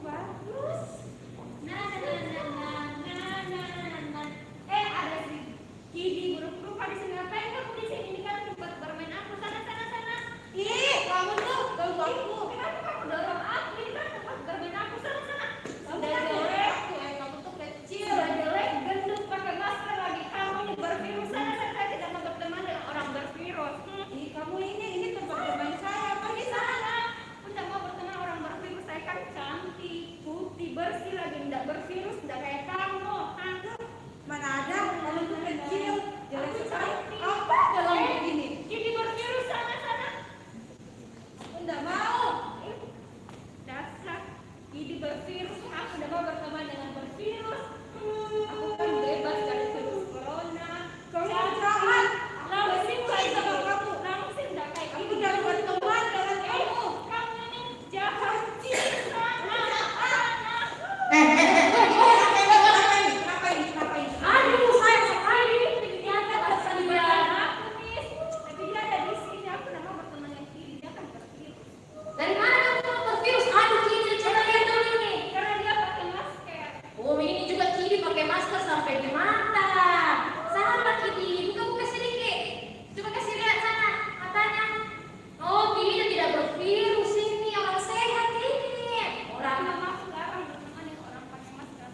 bagus. Ada si Kidi buruk rupa di sini. Ngapain kamu di sini? Ini kan tempat bermain aku. Sana. Ih, kamu tuh ganggu aku. Kenapa kamu dorong aku? Ini kan tempat bermain aku. Sana. Sudah jelek. Kamu tuh kecil. Sudah jelek, gendut, pakai masker lagi. Kamu ini bervirus. Sana. Tidak mau berteman dengan orang bervirus. Ih, kamu ini tempat bermain saya. Pergi sana. Tidak mau berteman orang bervirus. Saya kan cantik, putih, bersih lagi. Tidak bervirus, tidak kayak kamu. Mana ada, kamu tuh kecil. Jelek sekali. Apa dalam begini? Ini bervirus sana. Aku tidak mau. Dasar, ini bervirus. Aku tidak mau berteman dengan bervirus. Aku kan bebas dari virus corona. Kamu jangan. Langsing sama kamu. Langsing tidak kayak kamu. Tidak berteman dengan kamu. Kamu ini jahat. Sana. Aduh, saya sekali ternyata asal bilang aku nih. Tapi dia ada di sini. Aku tidak mau berteman dengan Kidi. Dia kan bervirus. Dari mana kamu tahu bervirus? Aduh, Kidi, coba lihat dulu ini. Karena dia pakai masker. Oh, ini juga Kidi pakai masker sampai di mata. Sama Kidi, buka sedikit. Coba kasih lihat sana matanya. Oh, Kidi tidak bervirus ini. Orang sehat ini. Orang sekarang berteman dengan orang pakai masker.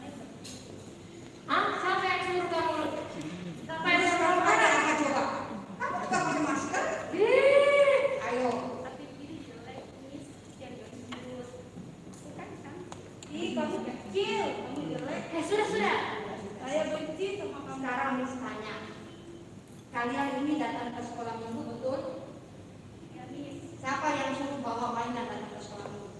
Siapa yang suruh kamu? Siapa yang suruh Ada apa coba? Kamu juga pakai masker? Ayo. Tapi ini jelek, miss. Jangan gendut. Bukan kan? Ih, kamu kecil. Kamu jelek. Sudah. Saya benci sama kamu. Sekarang Miss tanya. Kalian ini datang ke sekolah minggu betul? Ya, miss. Siapa yang suruh bawa mainan datang ke sekolah minggu?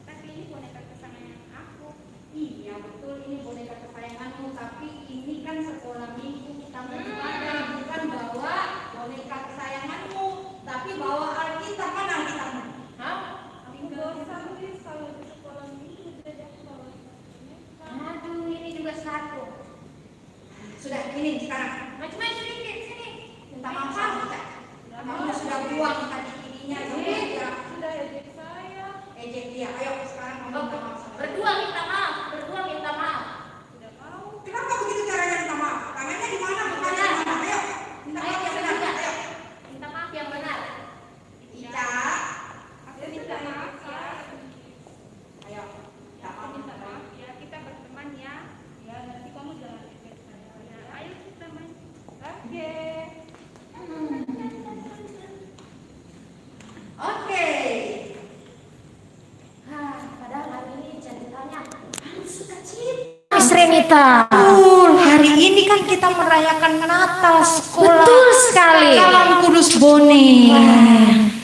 Tapi ini boneka kesayangan aku. Iya betul, ini boneka kesayanganmu. Tapi ini kan sekolah minggu, kita mau ibadah, bukan bawa boneka kesayanganmu, tapi bawa Alkitab. Mana Alkitabmu? Hah? Aku bosan, miss. Kalau di sekolah minggu jadi aku bawa boneka. Aduh, ini juga satu. Sudah, ini sekarang. Macam-macam sedikit sini. Minta maaf sama kita. Kamu sudah buang tadi ininya. Sudah ejek saya. Ejek dia. Ayo sekarang kamu minta maaf sama kita. Berdua minta maaf. Tidak mau. Kenapa begitu caranya minta maaf? Tangannya di mana? Bukannya di mana? Ayo. Minta maaf yang benar. Ayo. Minta maaf yang benar. Ica. Aku minta maaf ya. Ayo. Aku minta maaf ya. Kita berteman ya. Ya, nanti kamu jangan ejek saya. Ya, ayo kita main. Oke. Oke. Padahal hari ini ceritanya sukacita. Miss Renita. Hari ini kan kita merayakan Natal sekolah. Betul sekali. Salam Kudus Bone.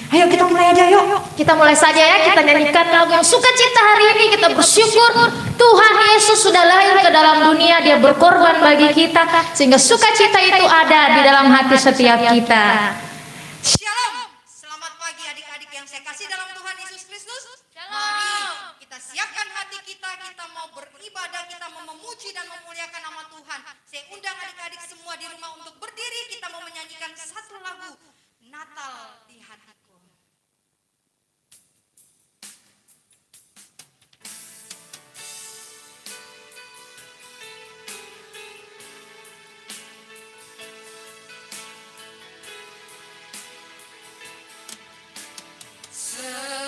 Ayo kita mulai aja yuk. Kita mulai saja ya, kita nyanyikan lagu yang sukacita hari ini. Kita bersyukur Tuhan Yesus sudah lahir ke dalam dunia. Dia berkorban bagi kita, sehingga sukacita itu ada di dalam hati setiap kita. Shalom. Selamat pagi adik-adik yang saya kasih dalam Tuhan Yesus Kristus. Mari kita siapkan hati kita. Kita mau beribadah, kita mau memuji dan memuliakan nama Tuhan. Saya undang adik-adik semua di rumah untuk berdiri. Kita mau menyanyikan satu lagu Natal di hatiku. Selamat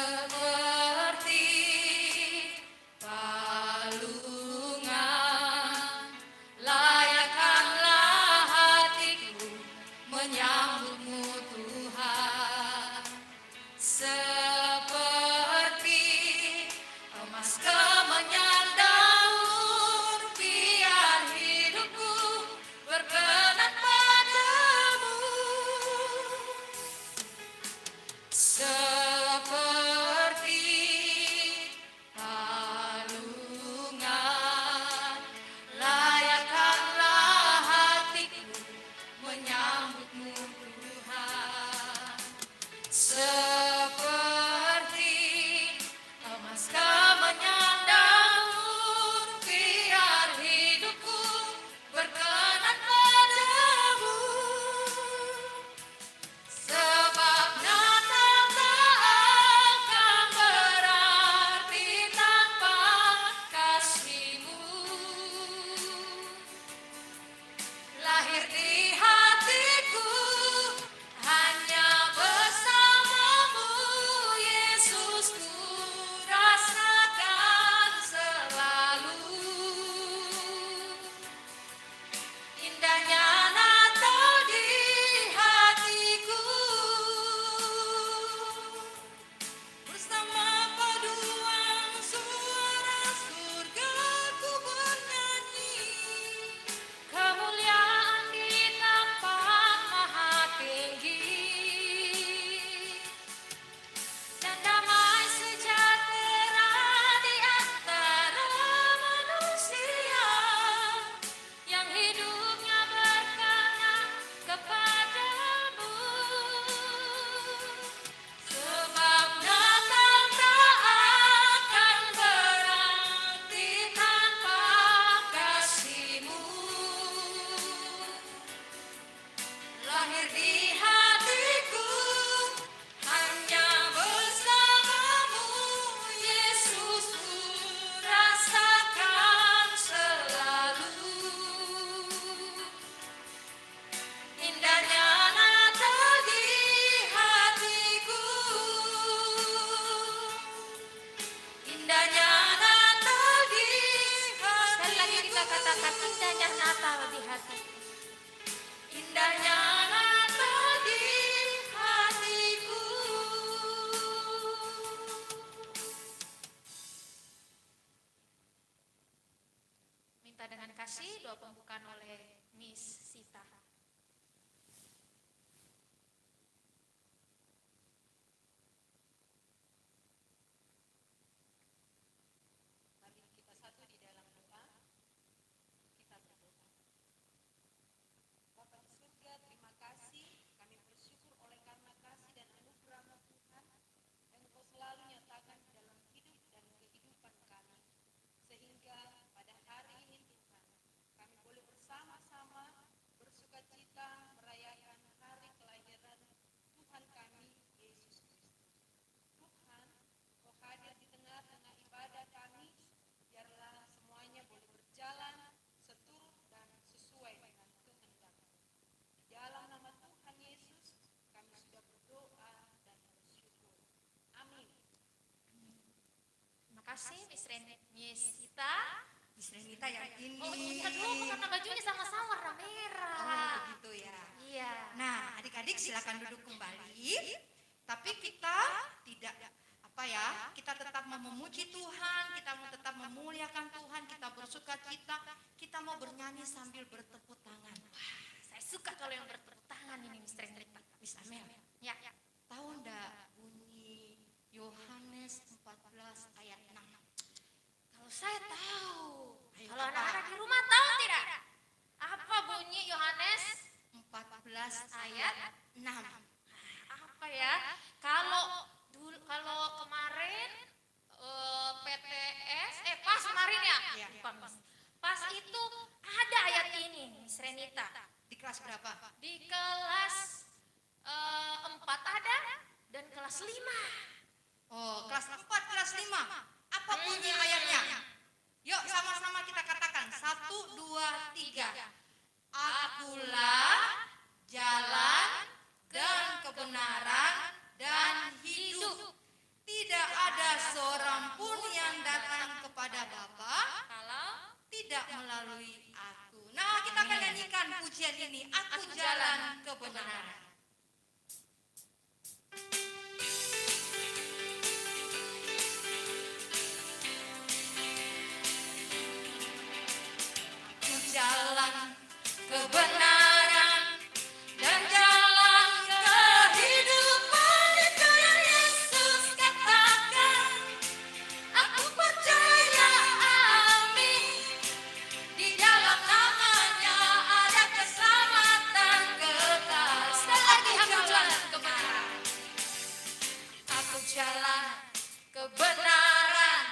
kasih, doa pembukaan oleh Miss Sita. Mari kita satu di dalam doa. Kita berdoa. Bapa di surga, terima kasih. Kami bersyukur oleh karena kasih dan anugerah Tuhan yang Engkau selalu nyatakan di dalam hidup dan kehidupan kami. Sehingga pada hari ini Tuhan, kami boleh bersama-sama bersuka cita merayakan hari kelahiran Tuhan kami, Yesus Kristus. Tuhan, Kau hadir di tengah-tengah ibadah kami, biarlah semuanya boleh berjalan seturut dan sesuai dengan kehendak-Mu. Di dalam nama Tuhan Yesus, kami sudah berdoa dan bersyukur. Amin. Terima kasih Miss Sita. Miss Renita yang ini. Oh iya dulu karena bajunya sama-sama warna merah. Oh, begitu ya. Iya. Nah, adik-adik silakan duduk kembali. Tapi kita tidak kita tetap mau memuji Tuhan, kita mau tetap memuliakan Tuhan, kita bersuka cita, kita mau bernyanyi sambil bertepuk tangan. Wah, saya suka kalau yang bertepuk tangan ini Miss Renita. Miss Amel, Ya. tahu enggak bunyi Yohanes 14 ayat 6? Kalau saya tahu. Ayo, Kalau apa? anak-anak di rumah tahu tidak? Apa bunyi Yohanes 14 ayat 6. apa ya? Kalau kemarin PTS pas kemarin ya? Iya. Pas itu ada ayat ini Miss Renita. Di kelas berapa? Di kelas 4 ada dan kelas 5. Oh, kelas 4, kelas 5. Apa bunyi ayatnya? Yuk sama-sama kita katakan. 1, 2, 3. Akulah jalan dan kebenaran dan hidup. Tidak ada seorang pun yang datang kepada Bapa Kalau tidak melalui aku. Nah, kita akan nyanyikan pujian ini. Aku jalan kebenaran. Aku jalan kebenaran dan jalan kehidupan, itu yang Yesus katakan. Aku percaya, amin. Di dalam namanya ada keselamatan kekal. Sekali lagi, aku jalan kebenaran. Aku jalan kebenaran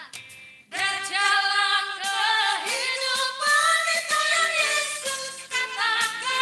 dan jalan kehidupan, itu yang Yesus katakan.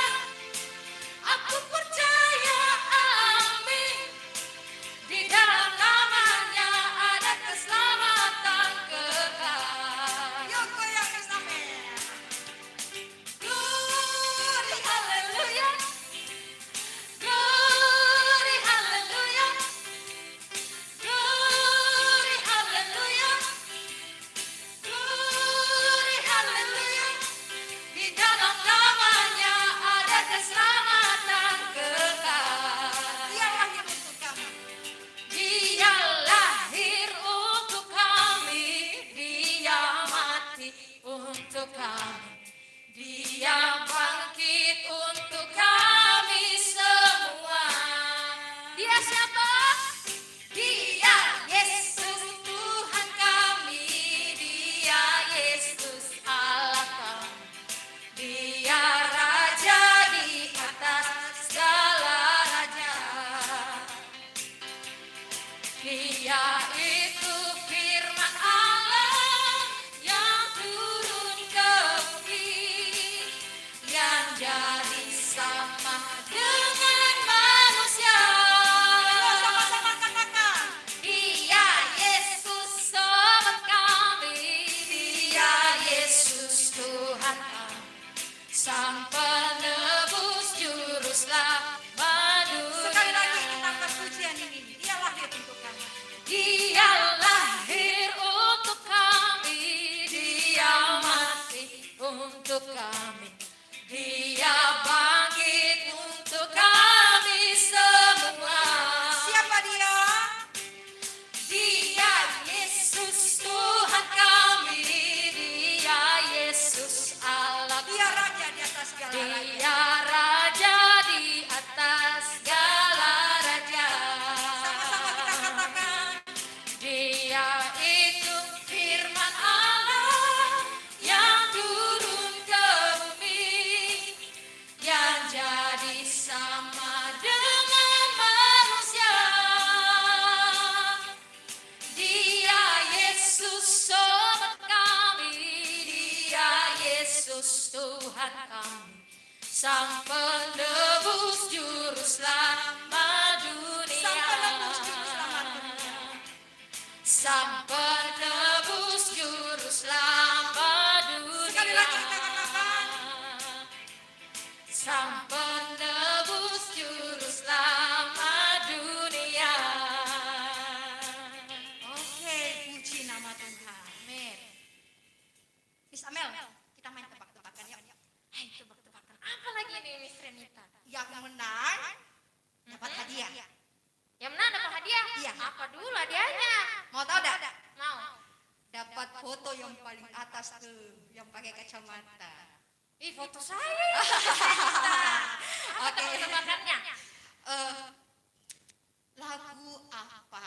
Tuhan kami, Sang penebus juru selamat dunia. Sang penebus juru selamat dunia. Sekali lagi kita katakan. Sang penebus juru selamat dunia. Oke, puji nama Tuhan. Amin. Miss Amel, kita main tebak-tebakan yuk. Hai, tebak-tebakan. Apa lagi nih Miss Renita? Yang menang dapat hadiah. Yang menang dapat hadiah? Iya. Apa dulu hadiahnya? Mau tahu enggak? Mau. Dapat foto yang paling atas tuh, yang pakai kacamata. Ih, foto saya. Oke. Tebak-tebakannya. Lagu apa?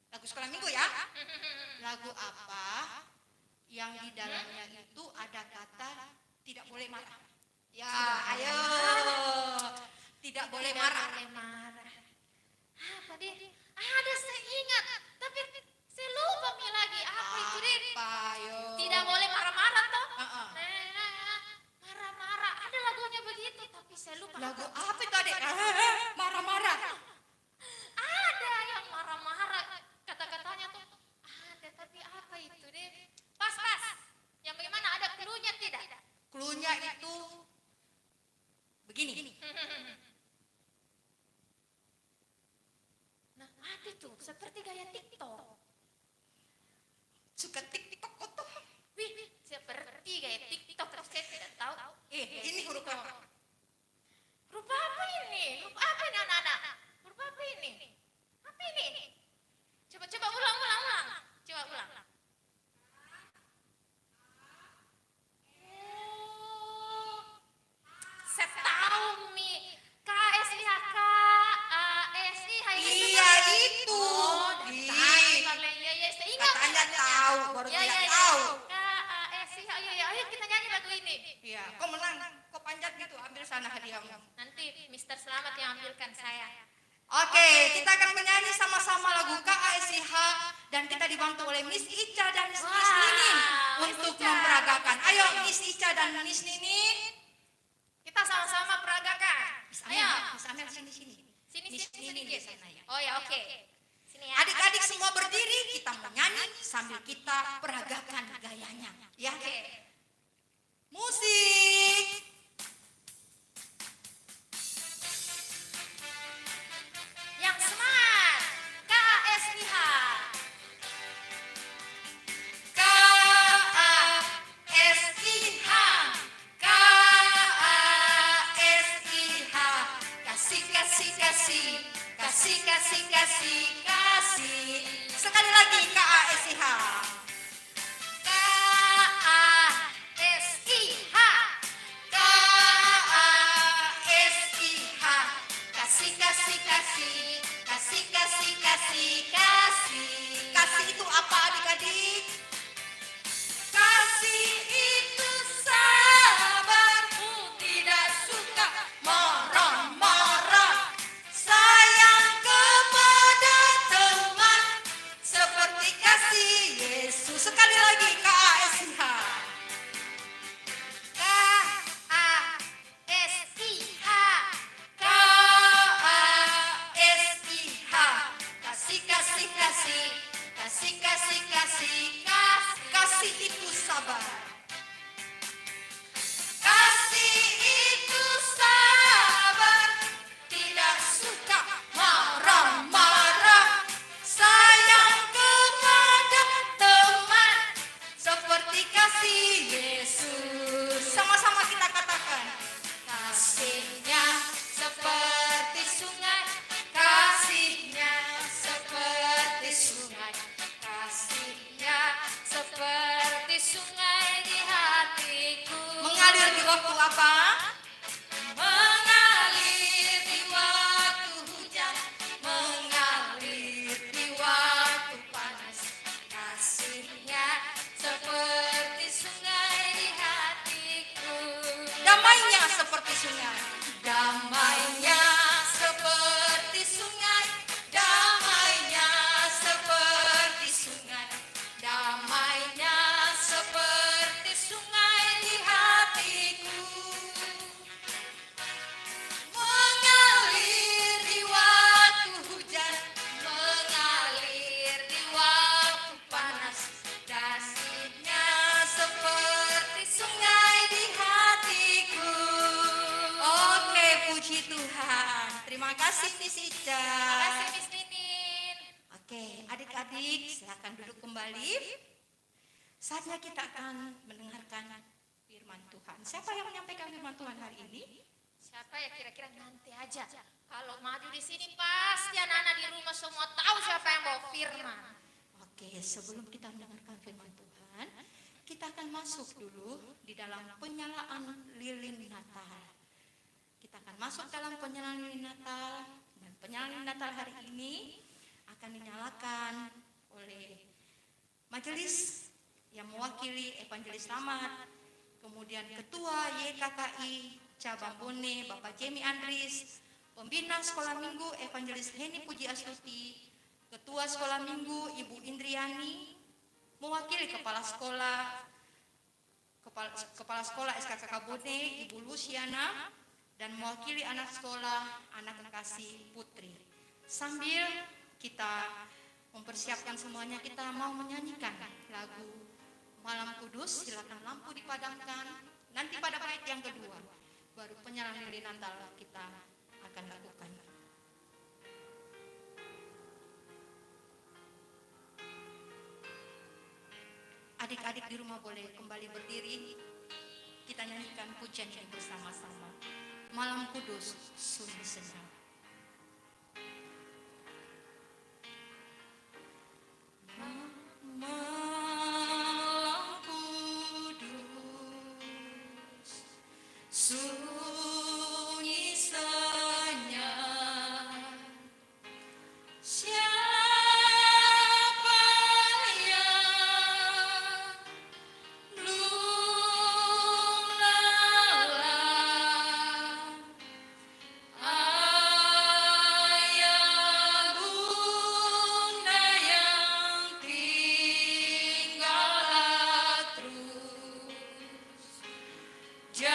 Lagu sekolah minggu ya? Lagu apa yang di dalamnya itu ada kata tidak boleh marah? Ya, ayo. Tidak boleh marah. Boleh marah. Apa deh? Ada saya ingat, tapi saya lupa mi lagi. Apa itu deh? Apa, ayo? Tidak boleh marah-marah toh? Heeh. Marah-marah. Ada lagunya begitu, tapi saya lupa. Lagu apa itu adek? Marah-marah. Ada yang marah-marah. Kata-katanya tuh ada, tapi apa itu deh? Pas-pas. Yang bagaimana, ada cluenya tidak? Cluenya itu begini. Nah, apa itu? Seperti gaya TikTok. Suka TikTok foto. Wih, seperti gaya TikTok, tapi saya tidak tahu. Ini huruf apa? Huruf apa ini? Huruf apa ini anak-anak? Huruf apa ini? Apa ini? Coba ulang. Coba ulang. Oh, saya tahu mi. KSIHK, ASIH. Iya itu. Iya, saya ingat. Katanya tahu, baru Ya, tidak ya, tahu. KASIH, ya. Ayo kita nyanyi lagu ini. Iya, kau menang, kau panjat gitu, ambil sana hadiahmu. Nanti Mister Selamat yang ambilkan saya. Oke, kita akan menyanyi sama-sama lagu KASIH dan kita dibantu oleh Miss Ica dan Miss Ninin untuk memperagakan. Ayo Miss Ica dan Miss Ninin. Kita sama-sama peragakan. Ayo. Miss Amel sini. Sini Miss Ninin di sedikit. sana ya. Oh ya, oke. Sini ya. Adik-adik semua berdiri, kita menyanyi sambil kita peragakan gayanya. Ya. Oke. Musik. Yang semangat. KASIH. KASIH, KASIH, kasih. Sekali lagi KASIH. KASIH. Kasih. Kasih itu apa adik-adik? Kasih itu sabar, tidak suka marah-marah, sayang kepada teman, seperti kasih Yesus. Sekali lagi KASIH. KASIH. Kasih. Kasih itu sabar. Kasih itu sabar, tidak suka marah-marah, sayang kepada teman, seperti kasih Yesus. Sama-sama kita katakan. Kasihnya seperti sungai, kasihnya seperti sungai, kasihnya Seperti sungai di hatiku. mengalir di waktu apa? Mengalir Di waktu hujan, mengalir di waktu panas, kasihnya seperti sungai di hatiku. damainya seperti sungai, damainya seperti sungai, damainya seperti sungai, damainya seperti sungai di hatiku. Miss Ica. Makasih Miss Ninin. Oke, adik-adik silakan duduk kembali. Saatnya kita akan mendengarkan firman Tuhan. Siapa yang menyampaikan firman Tuhan hari ini? Siapa ya kira-kira nanti aja. Kalau maju di sini pasti anak-anak di rumah semua tahu siapa yang bawa firman. Oke, sebelum kita mendengarkan firman Tuhan, kita akan masuk dulu di dalam penyalaan lilin Natal. Kita akan masuk dalam penyalaan lilin Natal, dan penyalaan lilin Natal hari ini akan dinyalakan oleh majelis yang mewakili Evangelis Slamet, kemudian Ketua YKKI Cabang Bone Bapak Jamie Andris, Pembina Sekolah Minggu Evangelis Heni Puji Astuti, Ketua Sekolah Minggu Ibu Indriani, mewakili Kepala Sekolah SKKK Bone Ibu Luciana, dan mewakili anak sekolah anak kekasih Putri. Sambil kita mempersiapkan semuanya, kita mau menyanyikan lagu Malam Kudus. Silakan lampu dipadamkan. Nanti pada bait yang kedua baru penyalaan lilin Natal kita akan lakukan. Adik-adik di rumah boleh kembali berdiri. Kita nyanyikan pujian ini bersama-sama. Malam Kudus sungguh senyap. Malam Kudus sunyi senyap. Siapa yang belum lalang? Ayah bunda yang tinggal terus jaga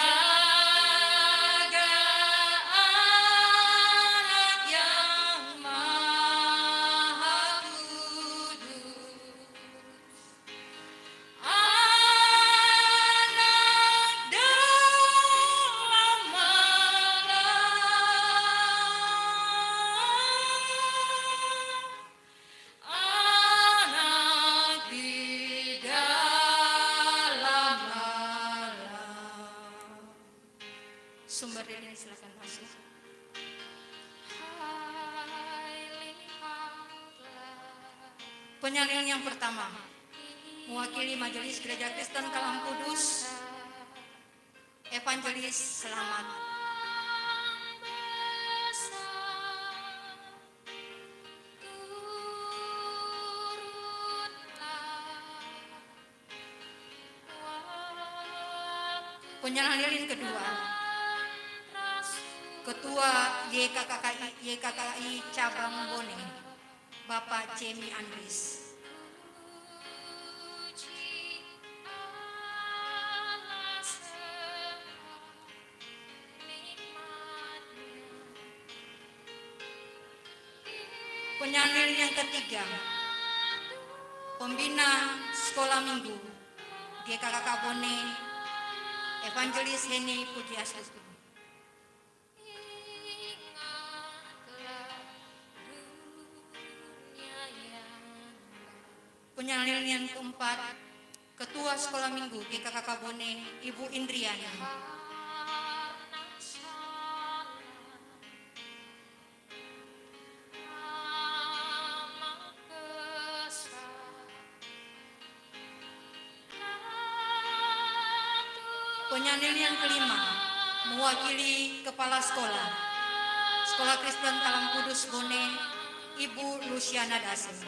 anak yang maha kudus, anak dalam malam, anak di dalam malam. Sumber lilin silakan masuk. Penyalaan yang pertama mewakili Majelis Gereja Kristen Kalam Kudus, Evangelis Slamet. Penyalaan lilin kedua, Ketua YKKI Cabang Bone, Bapak Jamie Andris. Penyalaan yang ketiga, Pembina Sekolah Minggu GKKK Bone, Evangelis Heni Puji Astuti. Penyalaan yang keempat, Ketua Sekolah Minggu GKKK Bone, Ibu Indriani. Penyalaan yang kelima, mewakili Kepala Sekolah Kristen Kalam Kudus Bone, Ibu Luciana Dasen.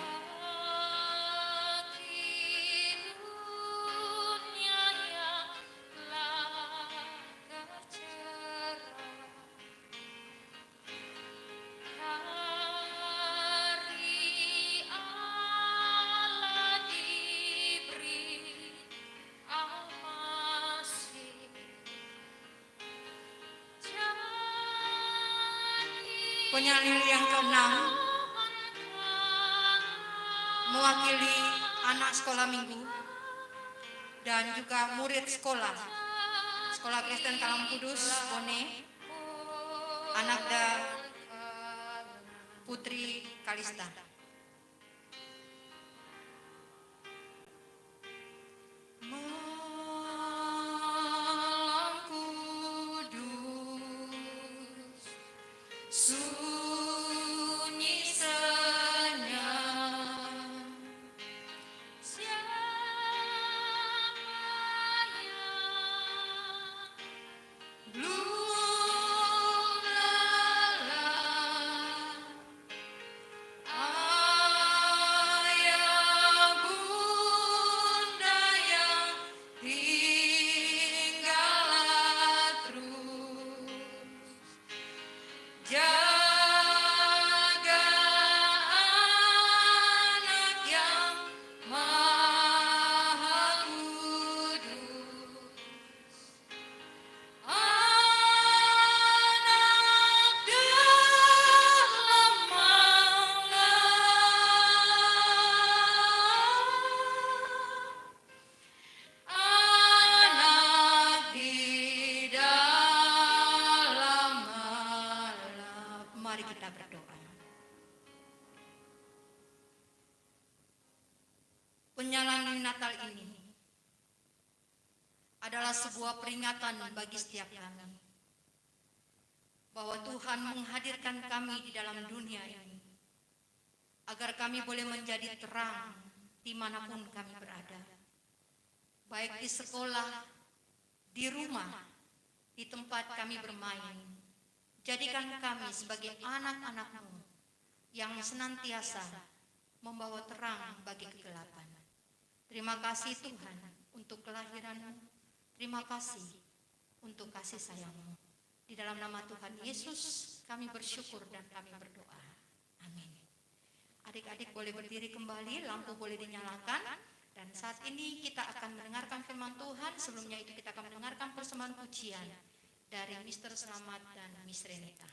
Penyalaan yang keenam, mewakili anak sekolah minggu dan juga murid sekolah Kristen Kalam Kudus Bone, anak Putri Kalista. Malam kudus, sunyi senyap, siapa yang belum lelah? Ayah bunda yang tinggallah terus, jaga anak yang maha kudus. Anak dalam anak di dalam malam. Mari kita berdoa. Penyalahan Natal ini adalah sebuah peringatan bagi setiap kami bahwa Tuhan menghadirkan kami di dalam dunia ini agar kami boleh menjadi terang dimanapun kami berada, baik di sekolah, di rumah, di tempat kami bermain. Jadikan kami sebagai anak-anak-Mu yang senantiasa membawa terang bagi kegelapan. Terima kasih Tuhan untuk kelahiran-Mu. Terima kasih untuk kasih sayang-Mu. Di dalam nama Tuhan Yesus kami bersyukur dan kami berdoa. Amin. Adik-adik boleh berdiri kembali, lampu boleh dinyalakan. Dan saat ini kita akan mendengarkan firman Tuhan. Sebelumnya itu kita akan mendengarkan persembahan pujian dari Mr. Selamat dan Miss Renita.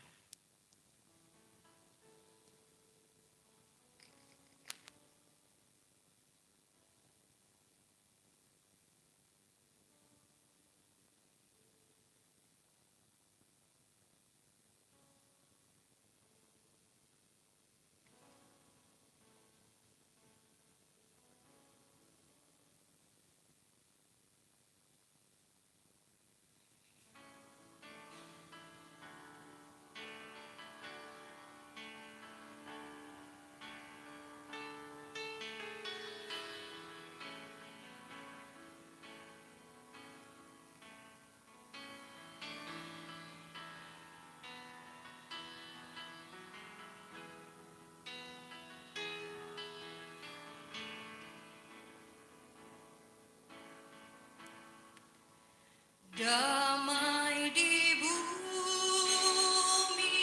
Damai di bumi,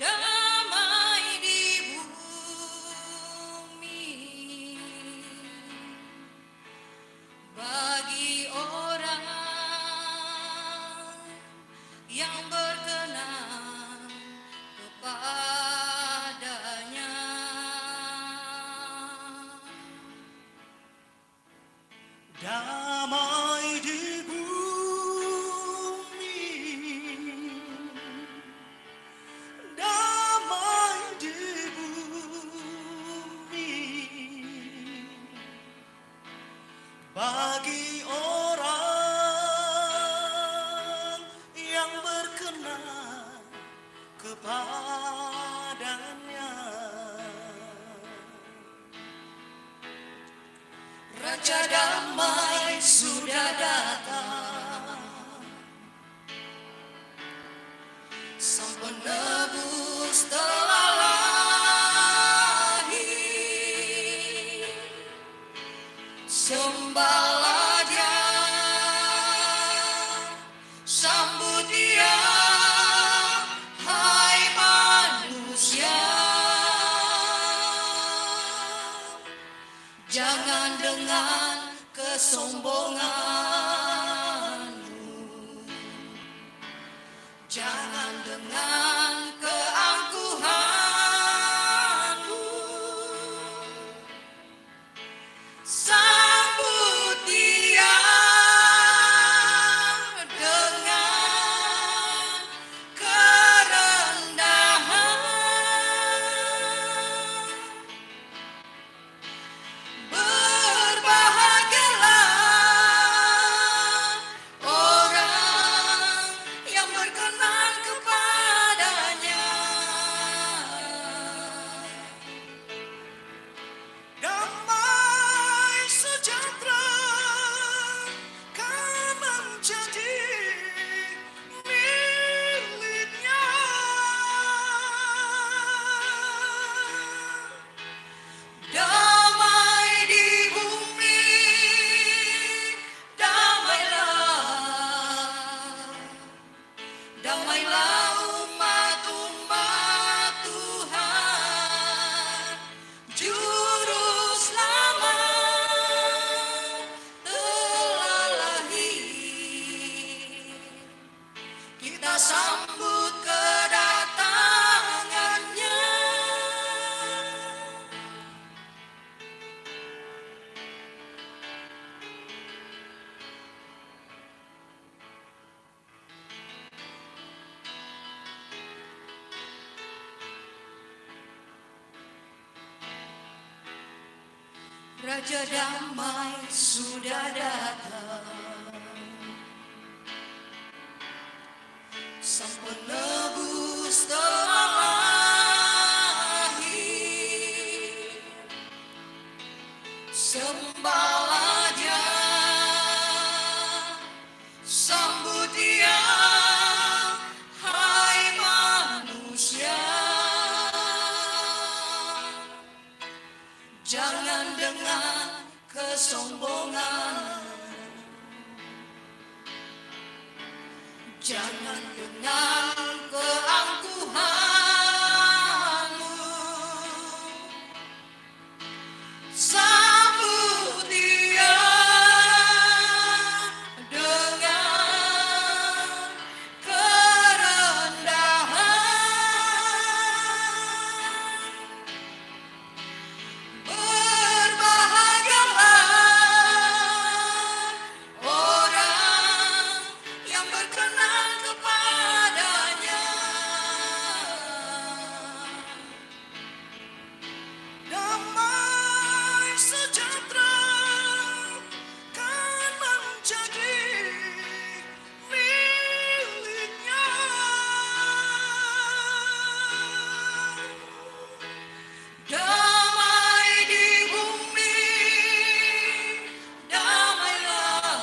damai di bumi, bagi orang yang berkenan kepadanya. Damai di bumi, damai di bumi, bagi orang yang berkenan kepadanya. Raja damai sudah datang, Sang Penebus telah lahir. Sembahlah Dia, sambut Dia, hai manusia. Jangan dengan kesombonganmu, jangan dengan keangkuhanmu. Sambut Dia dengan kerendahan. Raja damai sudah datang, Sang penebus telah lahir. Sembahlah Dia, sambut Dia, hai manusia. Jangan dengan kesombongan, jangan dengan keangkuhanmu. Sambut Dia dengan kerendahan. Berbahagialah orang yang berkenan kepadanya. Damai sejahtera kan menjadi miliknya. Damai di bumi, damailah,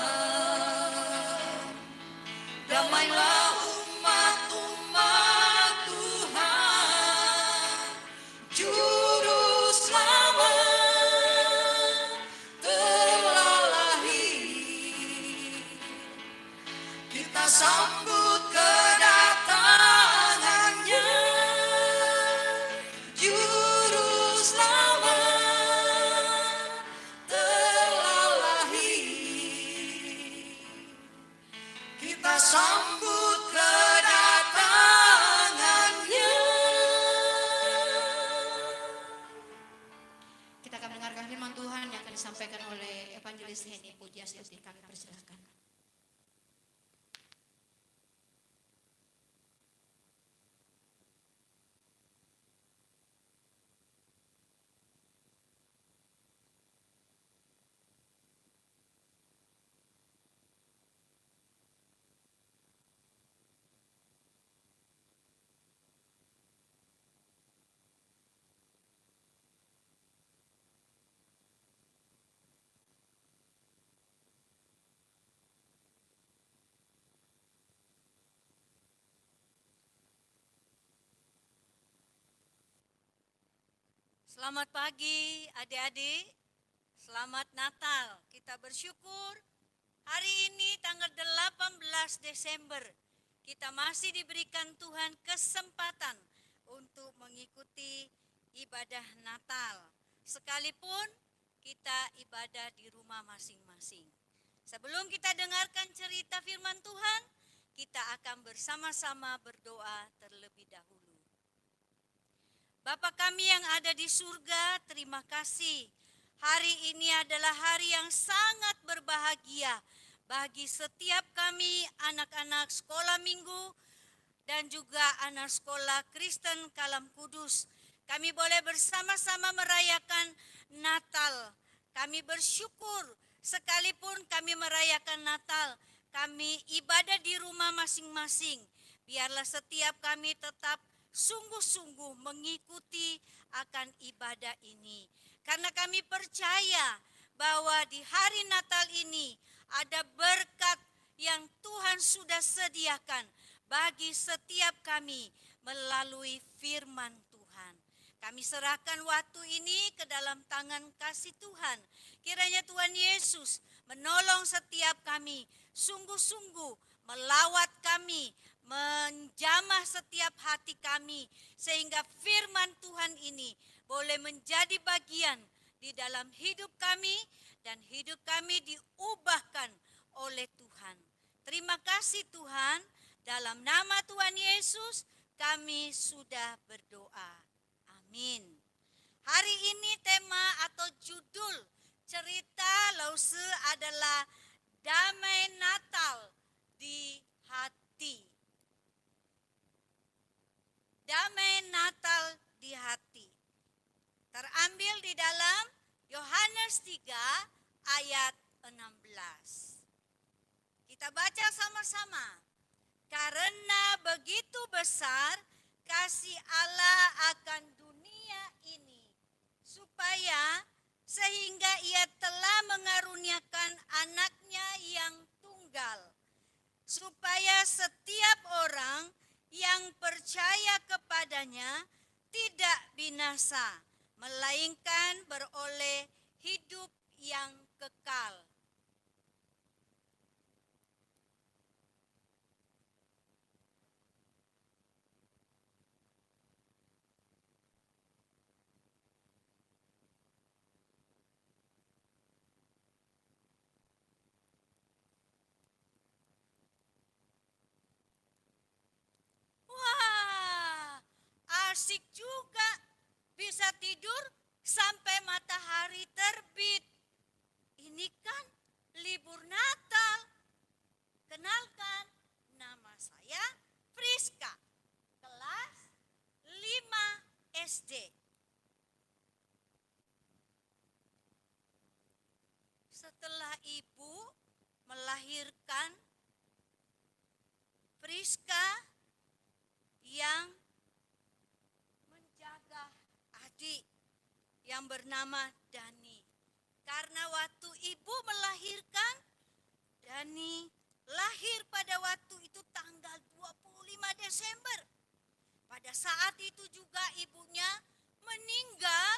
damailah umat-umat Tuhan. Juru selamat telah lahir. Kita sambut kedatangannya. Juru selamat telah lahir. Kita sambut kedatangannya. Kita akan mendengarkan firman Tuhan yang akan disampaikan oleh Evangelis Heni Pujiastuti. Kami persilakan. Selamat pagi adik-adik, selamat Natal. Kita bersyukur hari ini tanggal 18 Desember kita masih diberikan Tuhan kesempatan untuk mengikuti ibadah Natal. Sekalipun kita ibadah di rumah masing-masing. Sebelum kita dengarkan cerita firman Tuhan, kita akan bersama-sama berdoa terlebih dahulu. Bapa kami yang ada di surga, terima kasih. Hari ini adalah hari yang sangat berbahagia bagi setiap kami anak-anak sekolah minggu dan juga anak sekolah Kristen Kalam Kudus. Kami boleh bersama-sama merayakan Natal. Kami bersyukur sekalipun kami merayakan Natal, kami ibadah di rumah masing-masing. Biarlah setiap kami tetap sungguh-sungguh mengikuti akan ibadah ini. Karena kami percaya bahwa di hari Natal ini ada berkat yang Tuhan sudah sediakan bagi setiap kami melalui firman Tuhan. Kami serahkan waktu ini ke dalam tangan kasih Tuhan. Kiranya Tuhan Yesus menolong setiap kami, sungguh-sungguh melawat kami, menjamah setiap hati kami, sehingga firman Tuhan ini boleh menjadi bagian di dalam hidup kami, dan hidup kami diubahkan oleh Tuhan. Terima kasih Tuhan, dalam nama Tuhan Yesus kami sudah berdoa. Amin. Hari ini tema atau judul cerita Lause adalah Damai Natal di Hati. Damai Natal di hati. Terambil di dalam Yohanes 3 ayat 16. Kita baca sama-sama. Karena begitu besar kasih Allah akan dunia ini, supaya sehingga ia telah mengaruniakan anaknya yang tunggal, supaya setiap orang yang percaya kepadanya tidak binasa, melainkan beroleh hidup yang kekal. Wah, asik juga. Bisa tidur sampai matahari terbit. Ini kan libur Natal. Kenalkan, nama saya Friska, kelas 5 SD. Setelah ibu melahirkan Friska yang menjaga adik yang bernama Dani. Karena waktu ibu melahirkan, Dani lahir pada waktu itu tanggal 25 Desember. Pada saat itu juga ibunya meninggal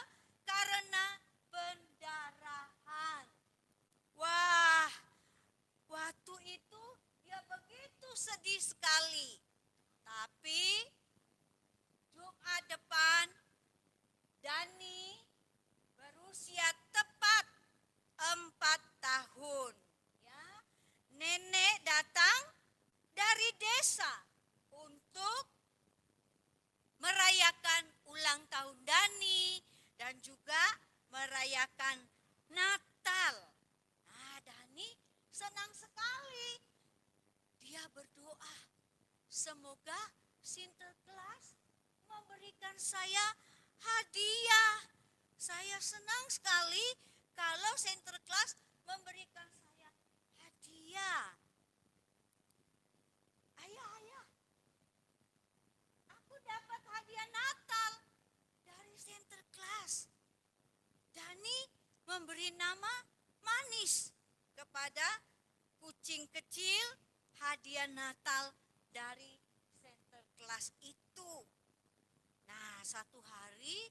karena pendarahan. Wah, waktu itu dia begitu sedih sekali. Tapi Jumat depan Dani berusia tepat 4 tahun. Ya, nenek datang dari desa untuk merayakan ulang tahun Dani dan juga merayakan Natal. Nah, Dani senang sekali. Dia berdoa, semoga Sinterklas memberikan saya hadiah. Saya senang sekali kalau Sinterklas memberikan saya hadiah. Ayah, aku dapat hadiah Natal dari Sinterklas. Dani memberi nama Manis kepada kucing kecil hadiah Natal dari Sinterklas itu. Nah, satu hari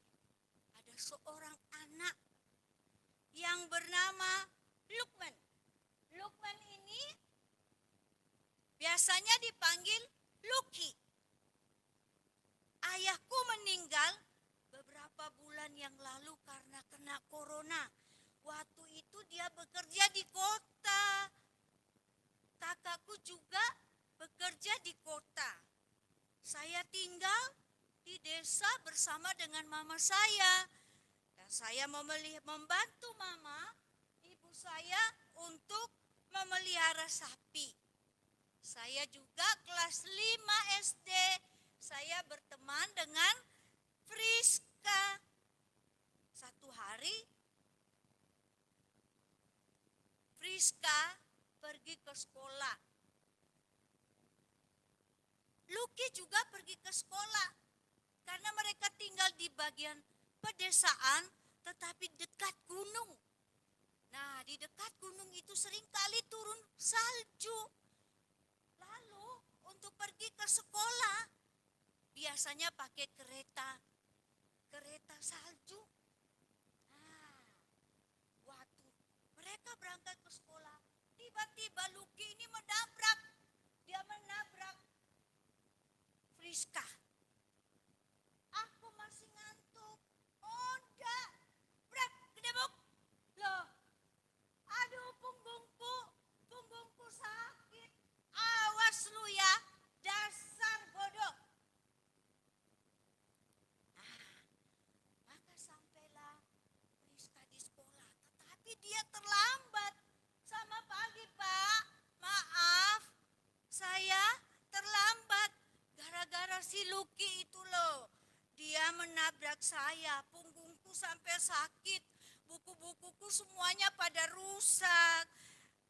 ada seorang anak yang bernama Lukman. Lukman ini biasanya dipanggil Lucky. Ayahku meninggal beberapa bulan yang lalu karena kena corona. Waktu itu dia bekerja di kota. Kakakku juga bekerja di kota. Saya tinggal di desa bersama dengan mama saya. Dan saya membantu mama, ibu saya untuk memelihara sapi. Saya juga kelas 5 SD. Saya berteman dengan Friska. Satu hari Friska pergi ke sekolah. Lucky juga pergi ke sekolah. Karena mereka tinggal di bagian pedesaan tetapi dekat gunung. Nah, di dekat gunung itu seringkali turun salju. Lalu untuk pergi ke sekolah biasanya pakai kereta salju. Nah, waktu mereka berangkat ke sekolah, tiba-tiba Lucky ini menabrak. Dia menabrak Friska. Aku masih ngantuk. Oh, enggak. Brak, kedebuk. Loh, aduh punggungku sakit. Awas lu ya, dasar bodoh. Maka sampailah Friska di sekolah. Tetapi dia terlambat. Sama pagi, Pak. Maaf, saya terlambat. Gara-gara si Lucky itu loh. Dia menabrak saya, punggungku sampai sakit. Buku-bukuku semuanya pada rusak.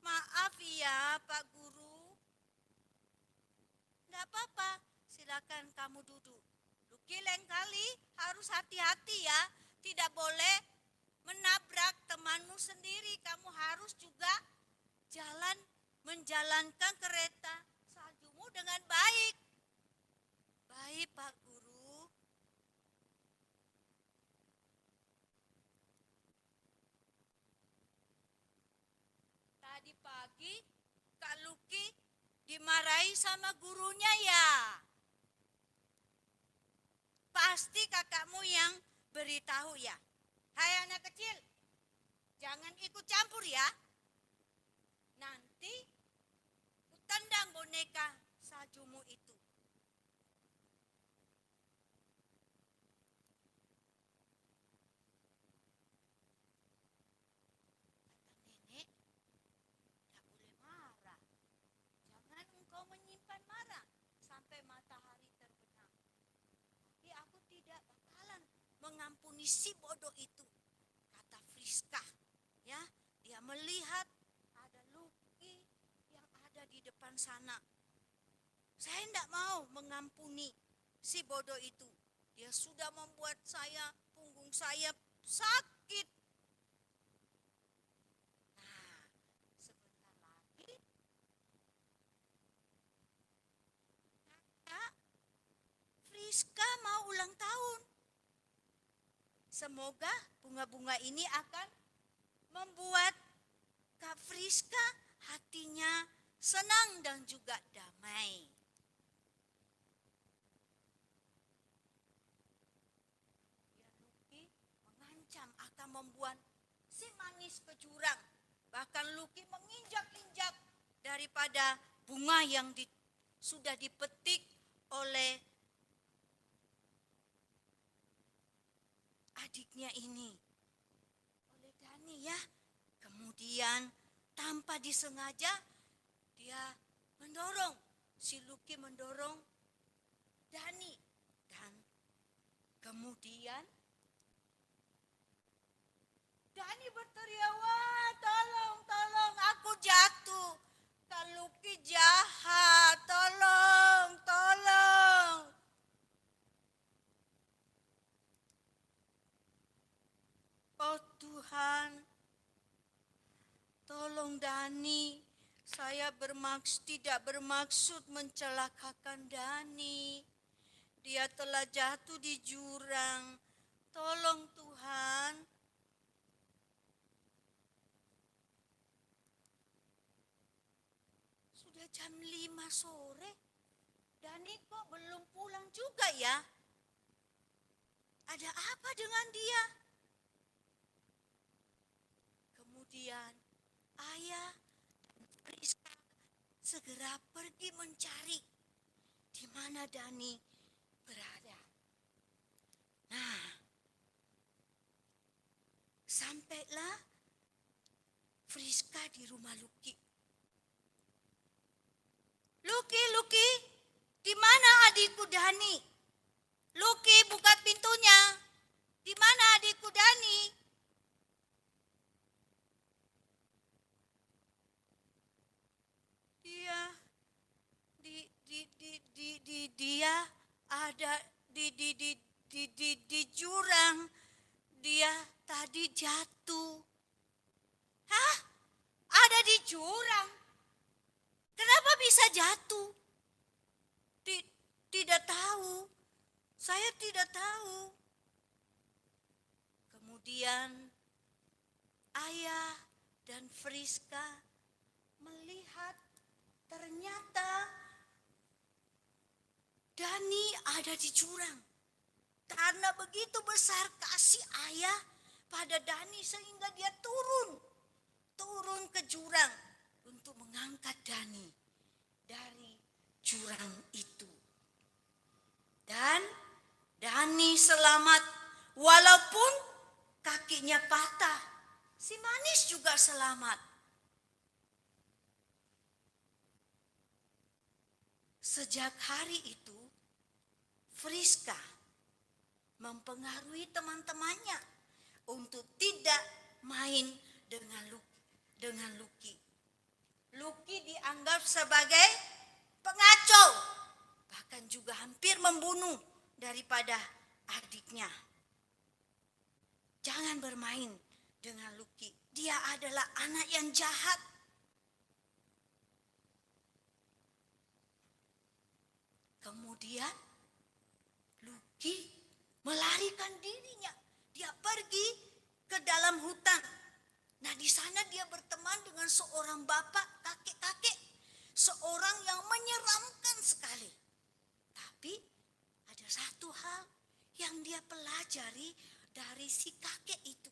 Maaf ya Pak Guru. Enggak apa-apa, silakan kamu duduk. Luki lain kali harus hati-hati ya. Tidak boleh menabrak temanmu sendiri. Kamu harus juga menjalankan kereta saljumu dengan baik. Baik Pak Guru. Tadi pagi Kak Luki dimarahi sama gurunya ya. Pasti kakakmu yang beritahu ya. Hai anak kecil, jangan ikut campur ya. Nanti kutendang boneka saljumu itu. Kata nenek, tidak boleh marah. Jangan engkau menyimpan marah sampai matahari terbenam. Tapi aku tidak bakalan mengampuni si bodoh itu, kata Friska. Ya, dia melihat ada Luki yang ada di depan sana. Saya tidak mau mengampuni si bodoh itu. Dia sudah membuat punggung saya sakit. Nah, sebentar lagi Kak Friska mau ulang tahun. Semoga bunga-bunga ini akan membuat Kak Friska hatinya senang dan juga damai. Ya, Luki mengancam akan membuat si manis ke jurang. Bahkan Luki menginjak-injak daripada bunga yang sudah dipetik oleh adiknya ini, oleh Dani ya. Kemudian tanpa disengaja dia mendorong, si Luki mendorong Dani. Dan kemudian Dani berteriak, wah tolong, tolong, aku jatuh. Kak Luki jahat, tolong, tolong. Oh Tuhan, tolong Dani. Saya tidak bermaksud mencelakakan Dani. Dia telah jatuh di jurang. Tolong Tuhan. Sudah jam 5 sore. Dani kok belum pulang juga ya? Ada apa dengan dia? Kemudian ayah dan Friska segera pergi mencari di mana Dani berada. Nah, sampailah Friska di rumah Luki. Luki, di mana adikku Dani? Luki, buka pintunya. Di mana adikku Dani? Dia ada di jurang. Dia tadi jatuh. Hah? Ada di jurang? Kenapa bisa jatuh? Tidak tahu. Saya tidak tahu. Kemudian ayah dan Friska melihat ternyata Dani ada di jurang. Karena begitu besar kasih ayah pada Dani sehingga dia turun ke jurang untuk mengangkat Dani dari jurang itu. Dan Dani selamat walaupun kakinya patah. Si manis juga selamat. Sejak hari itu, Friska mempengaruhi teman-temannya untuk tidak main dengan Lucky. Lucky dianggap sebagai pengacau, bahkan juga hampir membunuh daripada adiknya. Jangan bermain dengan Lucky. Dia adalah anak yang jahat. Kemudian Lucky melarikan dirinya. Dia pergi ke dalam hutan. Nah, di sana dia berteman dengan seorang bapak kakek-kakek, seorang yang menyeramkan sekali. Tapi ada satu hal yang dia pelajari dari si kakek itu.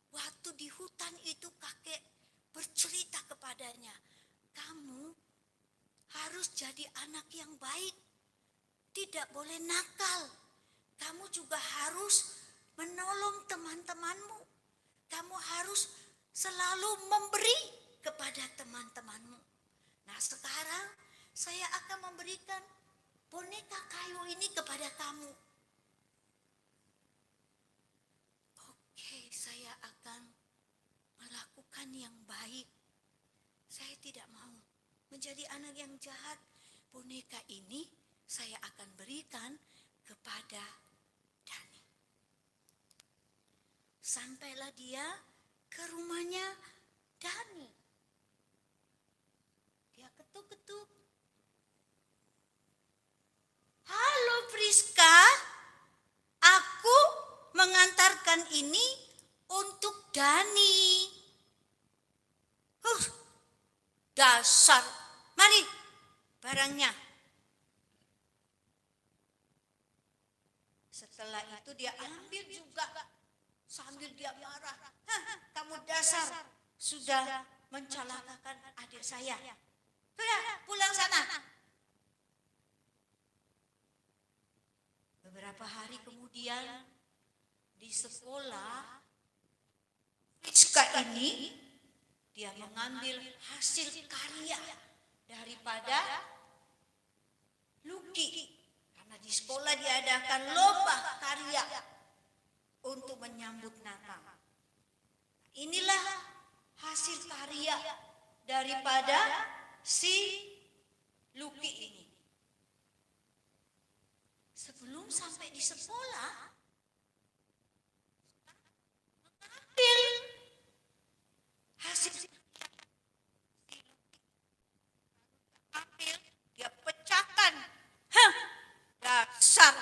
Waktu di hutan itu kakek bercerita kepadanya, kamu harus jadi anak yang baik, tidak boleh nakal. Kamu juga harus menolong teman-temanmu. Kamu harus selalu memberi kepada teman-temanmu. Nah, sekarang saya akan memberikan boneka kayu ini kepada kamu. Oke, saya akan melakukan yang baik. Saya tidak mau menjadi anak yang jahat. Boneka ini saya akan berikan kepada Dani. Sampailah dia ke rumahnya Dani. Dia ketuk-ketuk. Halo Priska, aku mengantarkan ini untuk Dani. Dasar, mari barangnya. Setelah itu dia ambil juga sambil dia marah. Kamu dasar sudah mencelakakan adik saya. Sudah, pulang sana. Beberapa hari kemudian di sekolah, Priska ini dia mengambil hasil karya daripada Lucky. Karena di sekolah diadakan lomba karya untuk menyambut Natal. Inilah hasil karya daripada si Lucky ini. Sebelum sampai di sekolah, mengambil hasil ambil, dia pecahkan. Dasar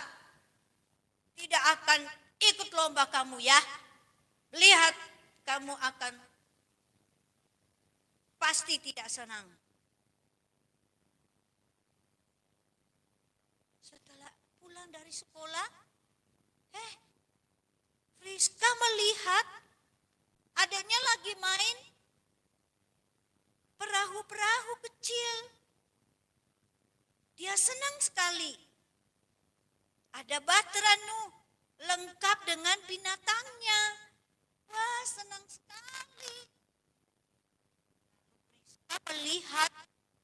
tidak akan ikut lomba kamu ya. Lihat, kamu akan pasti tidak senang. Setelah pulang dari sekolah, Priska melihat adanya lagi main perahu-perahu kecil. Dia senang sekali. Ada Batranu lengkap dengan binatangnya. Wah, senang sekali. Priska melihat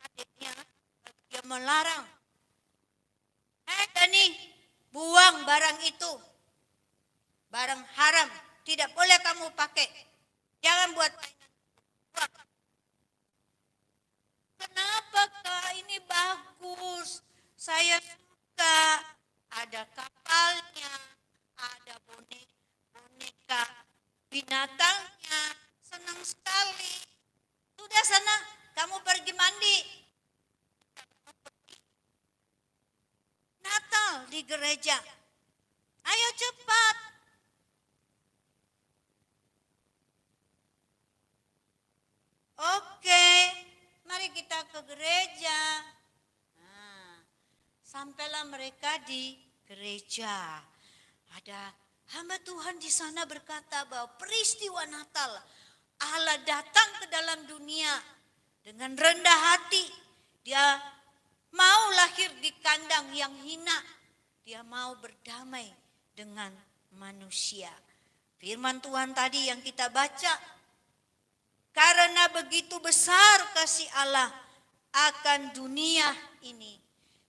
adiknya, dia melarang. Dani, buang barang itu. Barang haram, tidak boleh kamu pakai. Jangan buat mainan. Buang. Kenapa Kak, ini bagus. Saya suka. Ada kapalnya, ada boneka binatangnya. Senang sekali. Sudah sana, kamu pergi mandi. Natal di gereja. Ayo cepat. Oke, mari kita ke gereja. Sampailah mereka di gereja. Ada hamba Tuhan di sana berkata bahwa peristiwa Natal, Allah datang ke dalam dunia dengan rendah hati. Dia mau lahir di kandang yang hina. Dia mau berdamai dengan manusia. Firman Tuhan tadi yang kita baca, karena begitu besar kasih Allah akan dunia ini,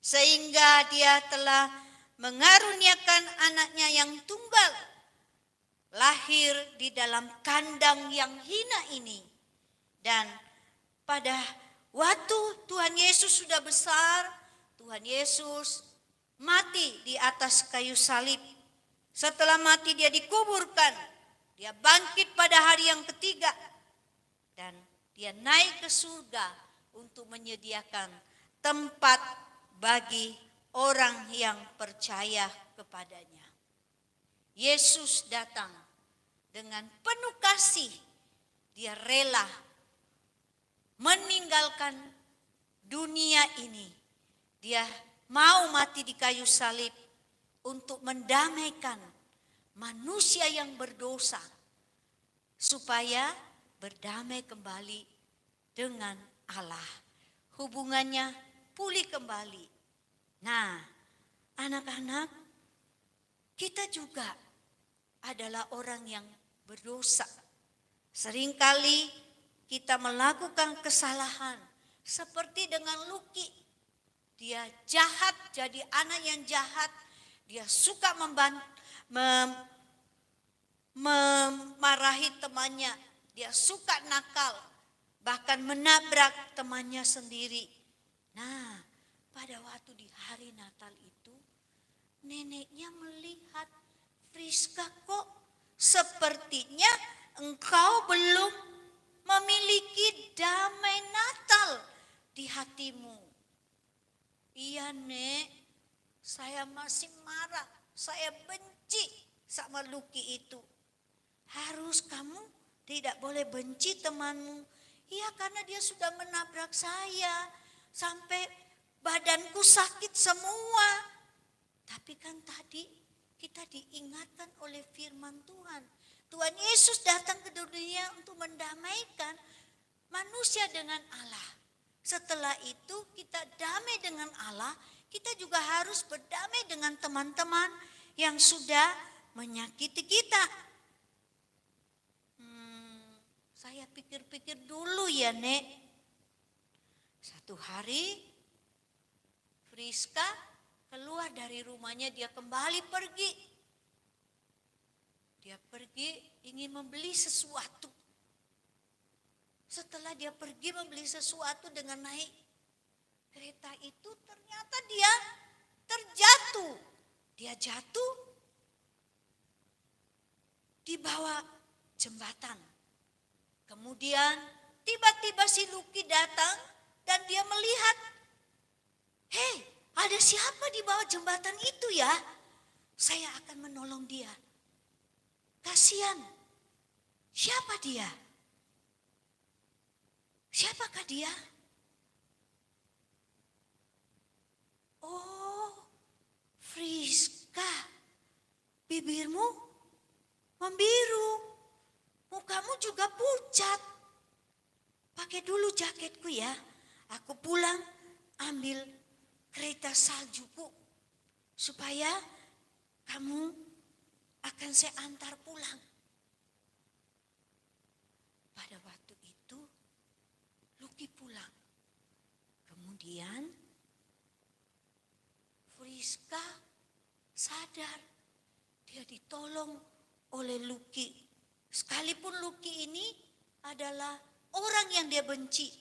sehingga dia telah mengaruniakan anaknya yang tunggal. lahir di dalam kandang yang hina ini. Dan pada waktu Tuhan Yesus sudah besar, Tuhan Yesus mati di atas kayu salib. Setelah mati dia dikuburkan, dia bangkit pada hari yang ketiga, dan dia naik ke surga untuk menyediakan tempat bagi orang yang percaya kepadanya. Yesus datang dengan penuh kasih, dia rela meninggalkan dunia ini. Dia mau mati di kayu salib untuk mendamaikan manusia yang berdosa supaya berdamai kembali dengan Allah. Hubungannya pulih kembali. Nah, anak-anak, kita juga adalah orang yang berdosa. Seringkali kita melakukan kesalahan seperti dengan Luki. Dia jahat, jadi anak yang jahat. Dia suka memarahi temannya. Dia suka nakal, bahkan menabrak temannya sendiri. Nah, pada waktu di hari Natal itu, neneknya melihat, Friska, kok sepertinya engkau belum memiliki damai Natal di hatimu. Iya, Nek, saya masih marah, saya benci sama Luki itu. Harus kamu tidak boleh benci temanmu. Iya, karena dia sudah menabrak saya sampai badanku sakit semua. Tapi kan tadi kita diingatkan oleh firman Tuhan. Tuhan Yesus datang ke dunia untuk mendamaikan manusia dengan Allah. Setelah itu kita damai dengan Allah, kita juga harus berdamai dengan teman-teman yang sudah menyakiti kita. Saya pikir-pikir dulu ya, Nek. Satu hari Friska keluar dari rumahnya, dia kembali pergi. Dia pergi ingin membeli sesuatu. Setelah dia pergi membeli sesuatu dengan naik kereta itu, ternyata dia terjatuh. Dia jatuh di bawah jembatan. Kemudian tiba-tiba si Luki datang dan dia melihat, hei, ada siapa di bawah jembatan itu ya? Saya akan menolong dia. Kasihan. Siapa dia? Siapakah dia? Oh, Friska, bibirmu membiru, mukamu juga pucat. Pakai dulu jaketku ya, aku pulang ambil kereta saljuku supaya kamu akan saya antar pulang. Pada waktu itu Luki pulang. Kemudian Friska sadar dia ditolong oleh Luki. Sekalipun Luki ini adalah orang yang dia benci,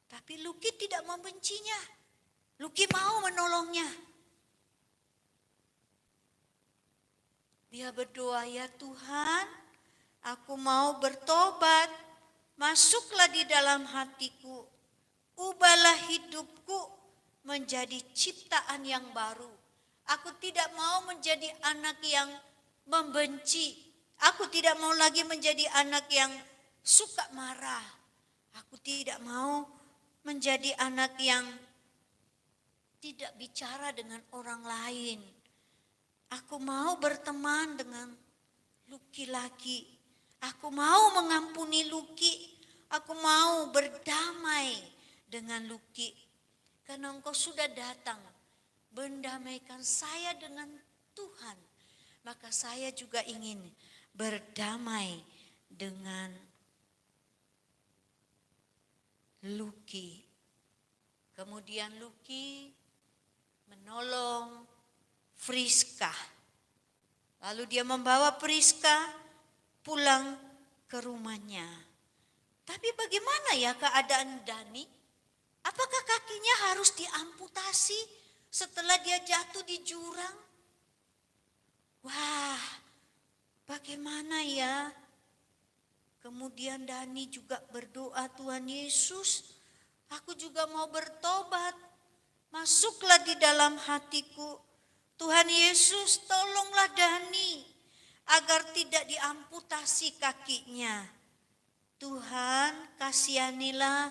tapi Luki tidak membencinya. Luki mau menolongnya. Dia berdoa, ya Tuhan, aku mau bertobat. Masuklah di dalam hatiku. Ubahlah hidupku menjadi ciptaan yang baru. Aku tidak mau menjadi anak yang membenci. Aku tidak mau lagi menjadi anak yang suka marah. Aku tidak mau menjadi anak yang tidak bicara dengan orang lain. Aku mau berteman dengan Luki lagi. Aku mau mengampuni Luki. Aku mau berdamai dengan Luki. Karena engkau sudah datang mendamaikan saya dengan Tuhan. Maka saya juga ingin berdamai dengan Luki. Kemudian Luki menolong Friska. Lalu dia membawa Friska pulang ke rumahnya. Tapi bagaimana ya keadaan Dani? Apakah kakinya harus diamputasi setelah dia jatuh di jurang? Wah, bagaimana ya? Kemudian Dani juga berdoa, Tuhan Yesus, aku juga mau bertobat. Masuklah di dalam hatiku. Tuhan Yesus, tolonglah Dani agar tidak diamputasi kakinya. Tuhan, kasihanilah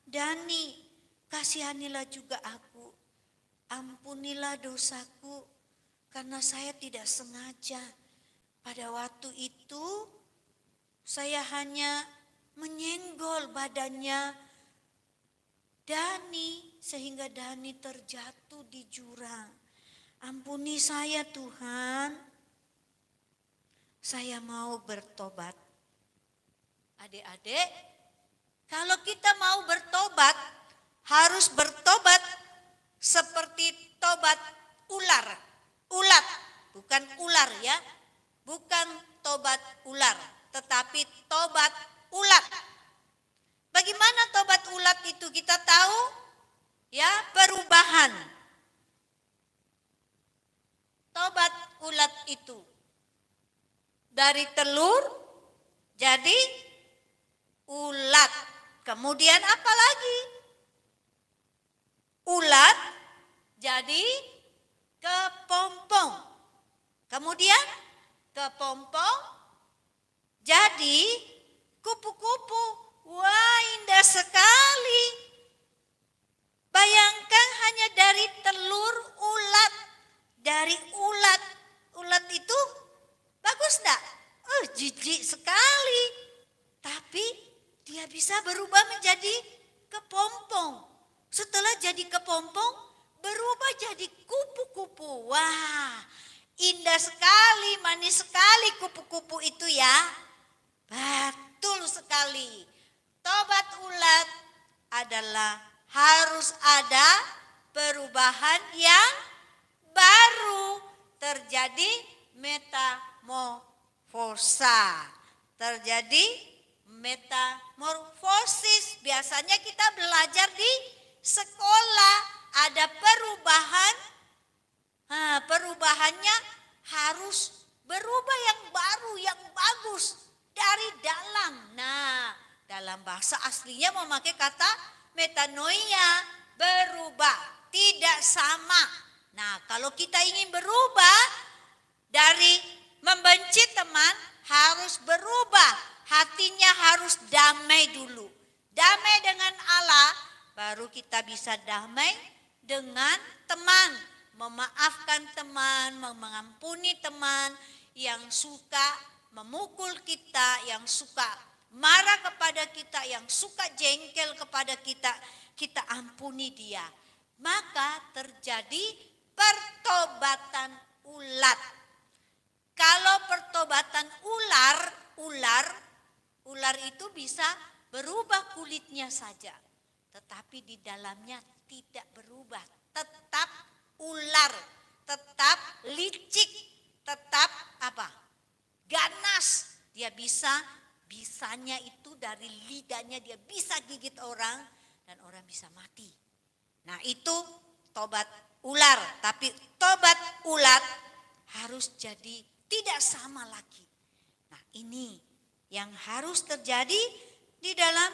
Dani, kasihanilah juga aku. Ampunilah dosaku karena saya tidak sengaja. Pada waktu itu saya hanya menyenggol badannya Dani sehingga Dani terjatuh di jurang. Ampuni saya Tuhan, saya mau bertobat. Adik-adik, kalau kita mau bertobat, harus bertobat seperti tobat ular. Ulat, bukan ular ya, bukan tobat ular, tetapi tobat ulat. Bagaimana tobat ulat itu kita tahu? Ya, perubahan. Tobat ulat itu dari telur jadi ulat. Kemudian apa lagi? Ulat jadi kepompong. Kemudian kepompong jadi kupu-kupu. Wah, indah sekali. Bayangkan hanya dari telur ulat. Dari ulat. Ulat itu bagus enggak? Oh, jijik sekali. Tapi dia bisa berubah menjadi kepompong. Setelah jadi kepompong, berubah jadi kupu-kupu. Wah, indah sekali, manis sekali kupu-kupu itu ya. Betul sekali. Tobat ulat adalah harus ada perubahan yang baru. Terjadi metamorfosa. Terjadi metamorfosis. Biasanya kita belajar di sekolah. Ada perubahan. Nah, perubahannya harus berubah yang baru, yang bagus dari dalam. Nah, dalam bahasa aslinya memakai kata metanoia, berubah, tidak sama. Nah, kalau kita ingin berubah dari membenci teman, harus berubah. Hatinya harus damai dulu. Damai dengan Allah, baru kita bisa damai dengan teman. Memaafkan teman, mengampuni teman yang suka memukul kita, yang suka marah kepada kita, yang suka jengkel kepada kita, kita ampuni dia. Maka terjadi pertobatan ulat. Kalau pertobatan ular itu bisa berubah kulitnya saja, tetapi di dalamnya tidak berubah, tetap ular, tetap licik, tetap apa? Ganas. Dia bisanya itu dari lidahnya dia bisa gigit orang dan orang bisa mati. Nah, itu tobat ular, tapi tobat ulat harus jadi tidak sama lagi. Nah, ini yang harus terjadi di dalam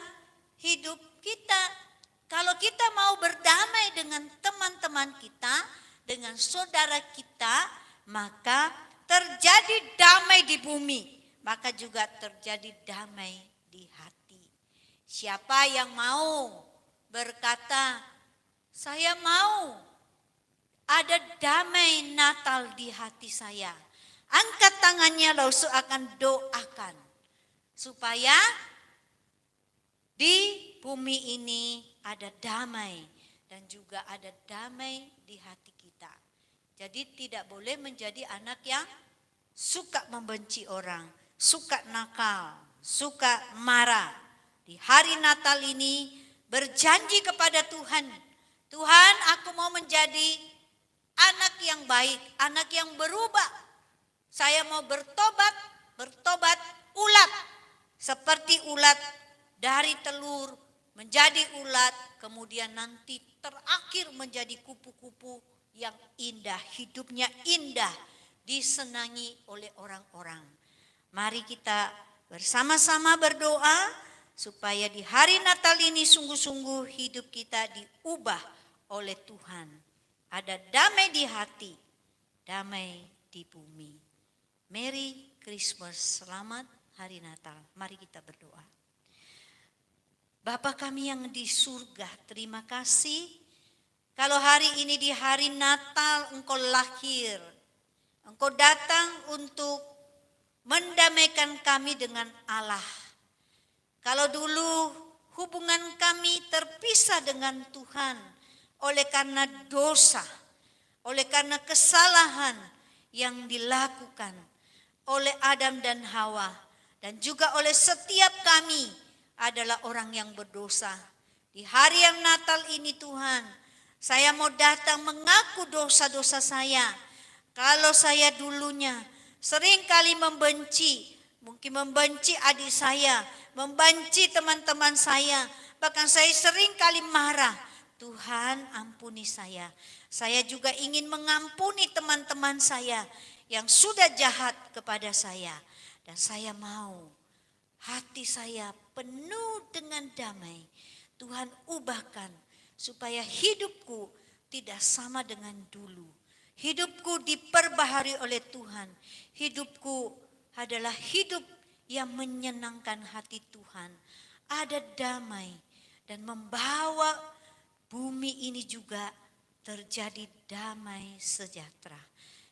hidup kita. Kalau kita mau berdamai dengan teman-teman kita, dengan saudara kita, maka terjadi damai di bumi, maka juga terjadi damai di hati. Siapa yang mau berkata, saya mau ada damai Natal di hati saya. Angkat tangannya lalu akan doakan. Supaya di bumi ini ada damai dan juga ada damai di hati kita. Jadi tidak boleh menjadi anak yang suka membenci orang, suka nakal, suka marah. Di hari Natal ini berjanji kepada Tuhan, Tuhan, aku mau menjadi anak yang baik, anak yang berubah. Saya mau bertobat ulat. Seperti ulat dari telur menjadi ulat, kemudian nanti terakhir menjadi kupu-kupu yang indah, hidupnya indah, disenangi oleh orang-orang. Mari kita bersama-sama berdoa supaya di hari Natal ini sungguh-sungguh hidup kita diubah oleh Tuhan. Ada damai di hati, damai di bumi. Merry Christmas, selamat hari Natal. Mari kita berdoa. Bapa kami yang di surga, terima kasih kalau hari ini di hari Natal Engkau lahir. Engkau datang untuk mendamaikan kami dengan Allah. Kalau dulu hubungan kami terpisah dengan Tuhan oleh karena dosa, oleh karena kesalahan yang dilakukan oleh Adam dan Hawa, dan juga oleh setiap kami adalah orang yang berdosa. Di hari yang Natal ini Tuhan, saya mau datang mengaku dosa-dosa saya. Kalau saya dulunya seringkali membenci, mungkin membenci adik saya, membenci teman-teman saya, bahkan saya seringkali marah. Tuhan ampuni saya. Saya juga ingin mengampuni teman-teman saya yang sudah jahat kepada saya. Dan saya mau hati saya penuh dengan damai. Tuhan ubahkan supaya hidupku tidak sama dengan dulu. Hidupku diperbaharui oleh Tuhan. Hidupku adalah hidup yang menyenangkan hati Tuhan. Ada damai dan membawa bumi ini juga terjadi damai sejahtera.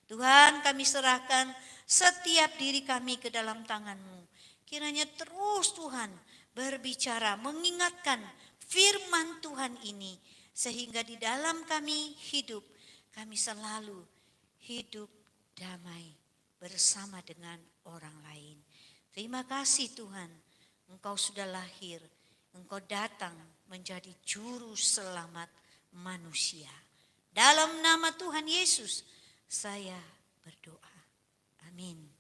Tuhan, kami serahkan setiap diri kami ke dalam tangan-Mu. Kiranya terus Tuhan berbicara, mengingatkan firman Tuhan ini. Sehingga di dalam kami hidup, kami selalu hidup damai bersama dengan orang lain. Terima kasih Tuhan, Engkau sudah lahir, Engkau datang menjadi juru selamat manusia. Dalam nama Tuhan Yesus, saya berdoa. Amin.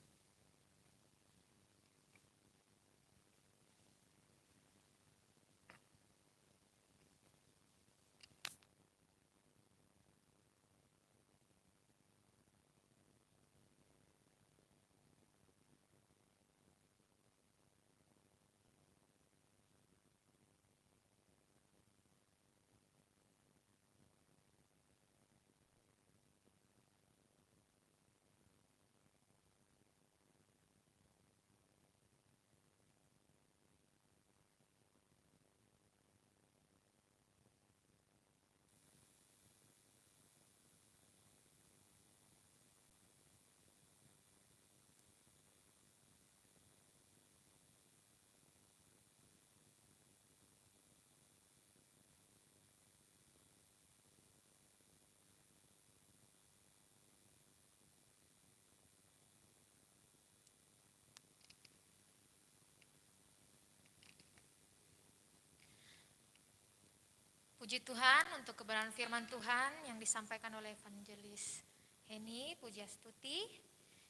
Puji Tuhan untuk kebenaran firman Tuhan yang disampaikan oleh Evangelis Heni Pujastuti.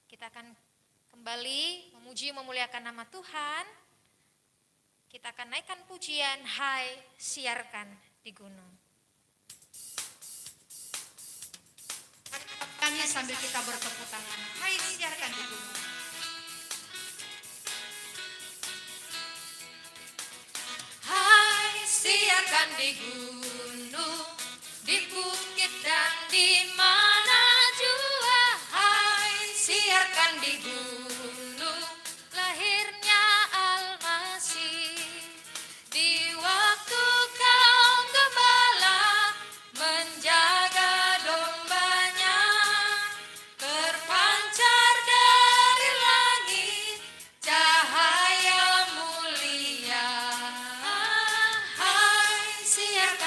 Kita akan kembali memuji memuliakan nama Tuhan. Kita akan naikkan pujian, hai siarkan di gunung. Kami sambil kita bertepuk tangan. Hai siarkan di gunung. Hai siarkan di gunung, di bukit dan di mana jua. Hai siarkan di gunung, lahirnya Almasih. Di waktu kaum gembala menjaga dombanya, terpancar dari langit cahaya mulia. Hai siarkan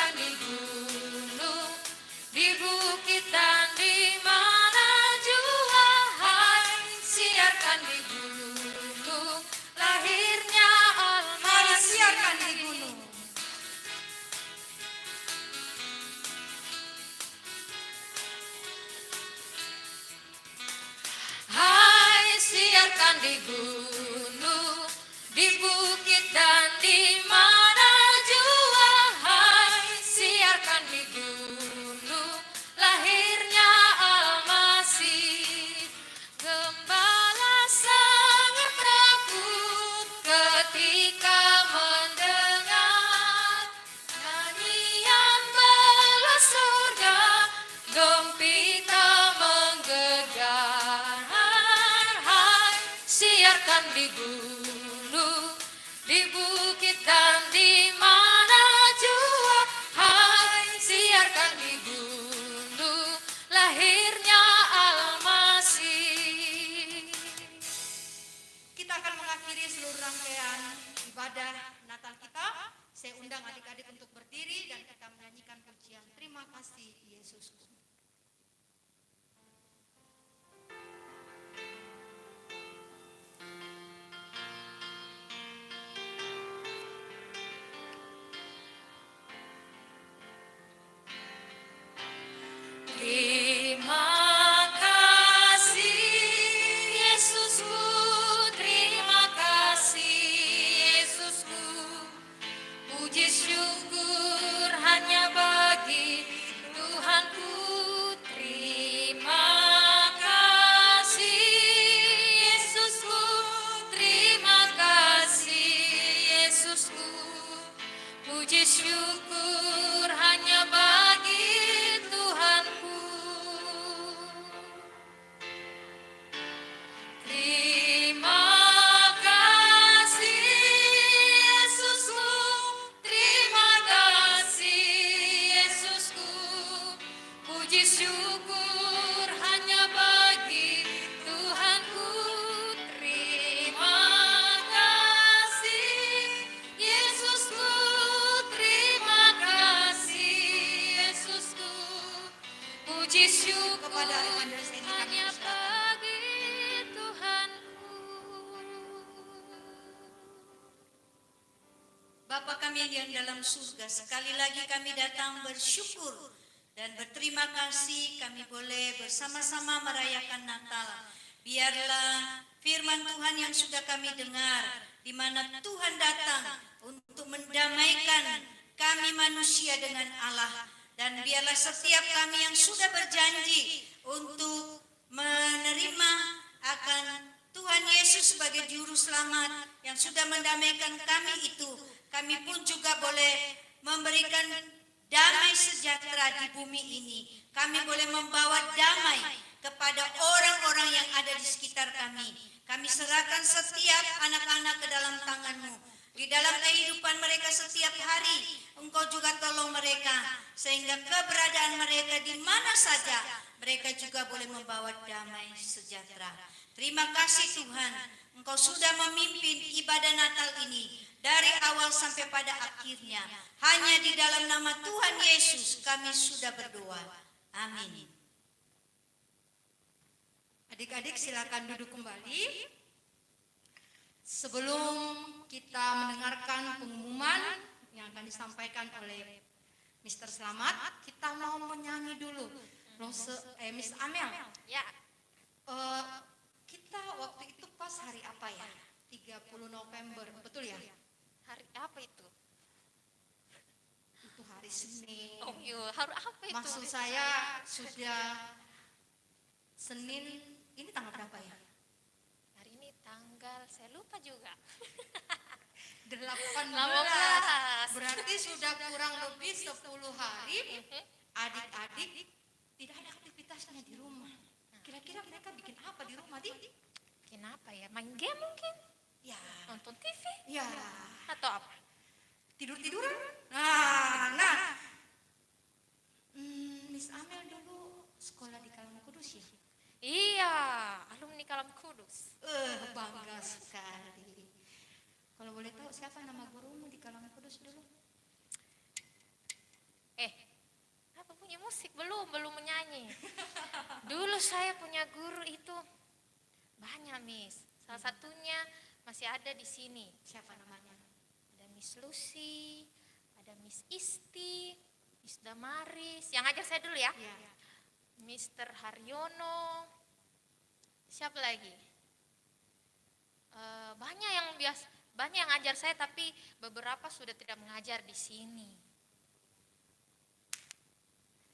ibadah Natal kita. Saya undang adik-adik untuk berdiri dan kita menyanyikan pujian Terima Kasih Yesusku. Terima kasih Yesusku, terima kasih Yesusku. Puji syukur hanya bagi Tuhanku. Terima kasih Yesusku, terima kasih Yesusku. Puji syukur hanya bagi Tuhanku. Terima kasih Yesusku, terima kasih Yesusku. Puji syukur hanya bagi Tuhanku. Terima kasih Yesusku, terima kasih Yesusku. Puji syukur Kepada Anda saya ini kami hanya persilakan. bagi Tuhanku. Bapa kami yang dalam surga, sekali lagi kami datang bersyukur dan berterima kasih kami boleh bersama-sama merayakan Natal. Biarlah firman Tuhan yang sudah kami dengar, di mana Tuhan datang untuk mendamaikan kami manusia dengan Allah. Dan biarlah setiap kami yang sudah berjanji untuk menerima akan Tuhan Yesus sebagai juru selamat yang sudah mendamaikan kami itu, kami pun juga boleh memberikan damai sejahtera di bumi ini. Kami boleh membawa damai kepada orang-orang yang ada di sekitar kami. Kami serahkan setiap anak-anak ke dalam tangan-Mu. Di dalam kehidupan mereka setiap hari, Engkau juga tolong mereka, sehingga keberadaan mereka di mana saja, mereka juga boleh membawa damai sejahtera. Terima kasih Tuhan, Engkau sudah memimpin ibadah Natal ini dari awal sampai pada akhirnya. Hanya di dalam nama Tuhan Yesus kami sudah berdoa. Amin. Adik-adik silakan duduk kembali. Sebelum kita mendengarkan pengumuman yang akan disampaikan oleh Mr. Selamat, kita mau menyanyi dulu. Miss Amel, Ya, kita waktu itu pas hari apa ya? 30 November, betul ya? hari apa itu? Itu hari Senin. Oh iya, hari apa itu? Maksud saya sudah Senin, ini tanggal berapa ya? Hari ini tanggal, saya lupa juga. 18. 18. Berarti sudah kurang lebih 10 hari adik-adik tidak ada aktivitasnya di rumah. Kira-kira mereka bikin apa di rumah, Di? Kenapa ya? Main game mungkin? Ya, Nonton TV? ya, Atau apa? tidur-tiduran. Miss Amel dulu sekolah di Kalam Kudus ya? Iya, alumni Kalam Kudus. Bangga sekali. Kalau boleh tahu siapa nama gurumu di Kalam Kudus dulu? Apa punya musik? Belum menyanyi. Dulu saya punya guru itu banyak, Miss. Salah satunya masih ada di sini. Siapa namanya? Ada Miss Lucy, ada Miss Isti, Miss Damaris. Yang ngajar saya dulu ya. Ya. Mr. Haryono. Siapa lagi? Banyak yang ngajar saya, tapi beberapa sudah tidak mengajar di sini.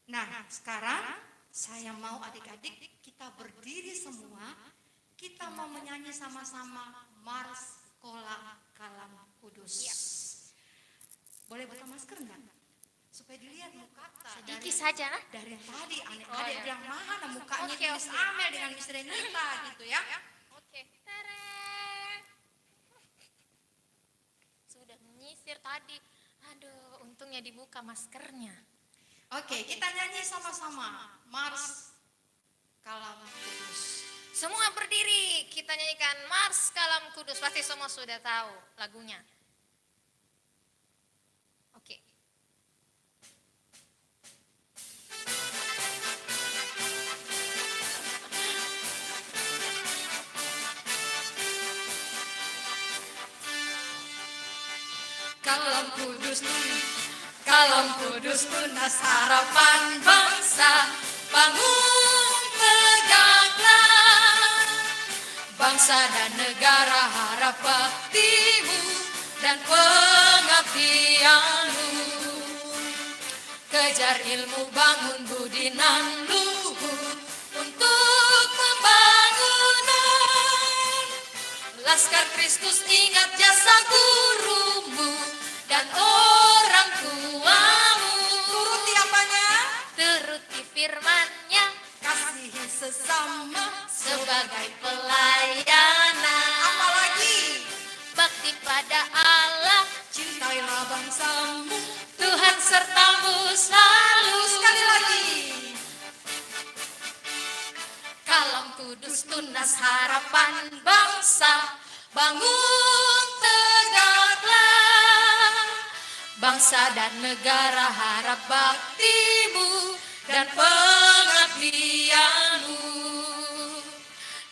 Nah, sekarang saya mau adik-adik kita berdiri semua. Kita mau menyanyi sama-sama Mars Sekolah Kalam Kudus. Boleh buka masker enggak? Supaya dilihat muka. Sedikit saja, nah. Dari tadi adik-adik Oh, ya. yang mana mukanya Oke, Miss oke. Amel dengan Miss Renita gitu ya. Oke. Tereng. Sudah menyisir tadi. Aduh, untungnya dibuka maskernya. Oke, kita nyanyi sama-sama Mars Kalam Kudus. Semua berdiri, kita nyanyikan Mars Kalam Kudus. Pasti semua sudah tahu lagunya. Kalam Kudus tunas, Kalam Kudus tunas harapan bangsa, bangun tegaklah bangsa dan negara, harap baktimu dan pengabdianmu. Kejar ilmu, bangun budi nan luhur untuk pembangunan. Laskar Kristus, ingat jasa gurumu dan orang tuamu. Turuti apanya? Turuti firman-Nya, Kasihi sesama sebagai pelayanan. apalagi Bakti pada Allah, cintailah bangsamu. Tuhan sertamu selalu. Sekali lagi. Kalam Kudus tunas harapan bangsa, bangun tegaklah bangsa dan negara, harap baktimu dan pengabdianmu.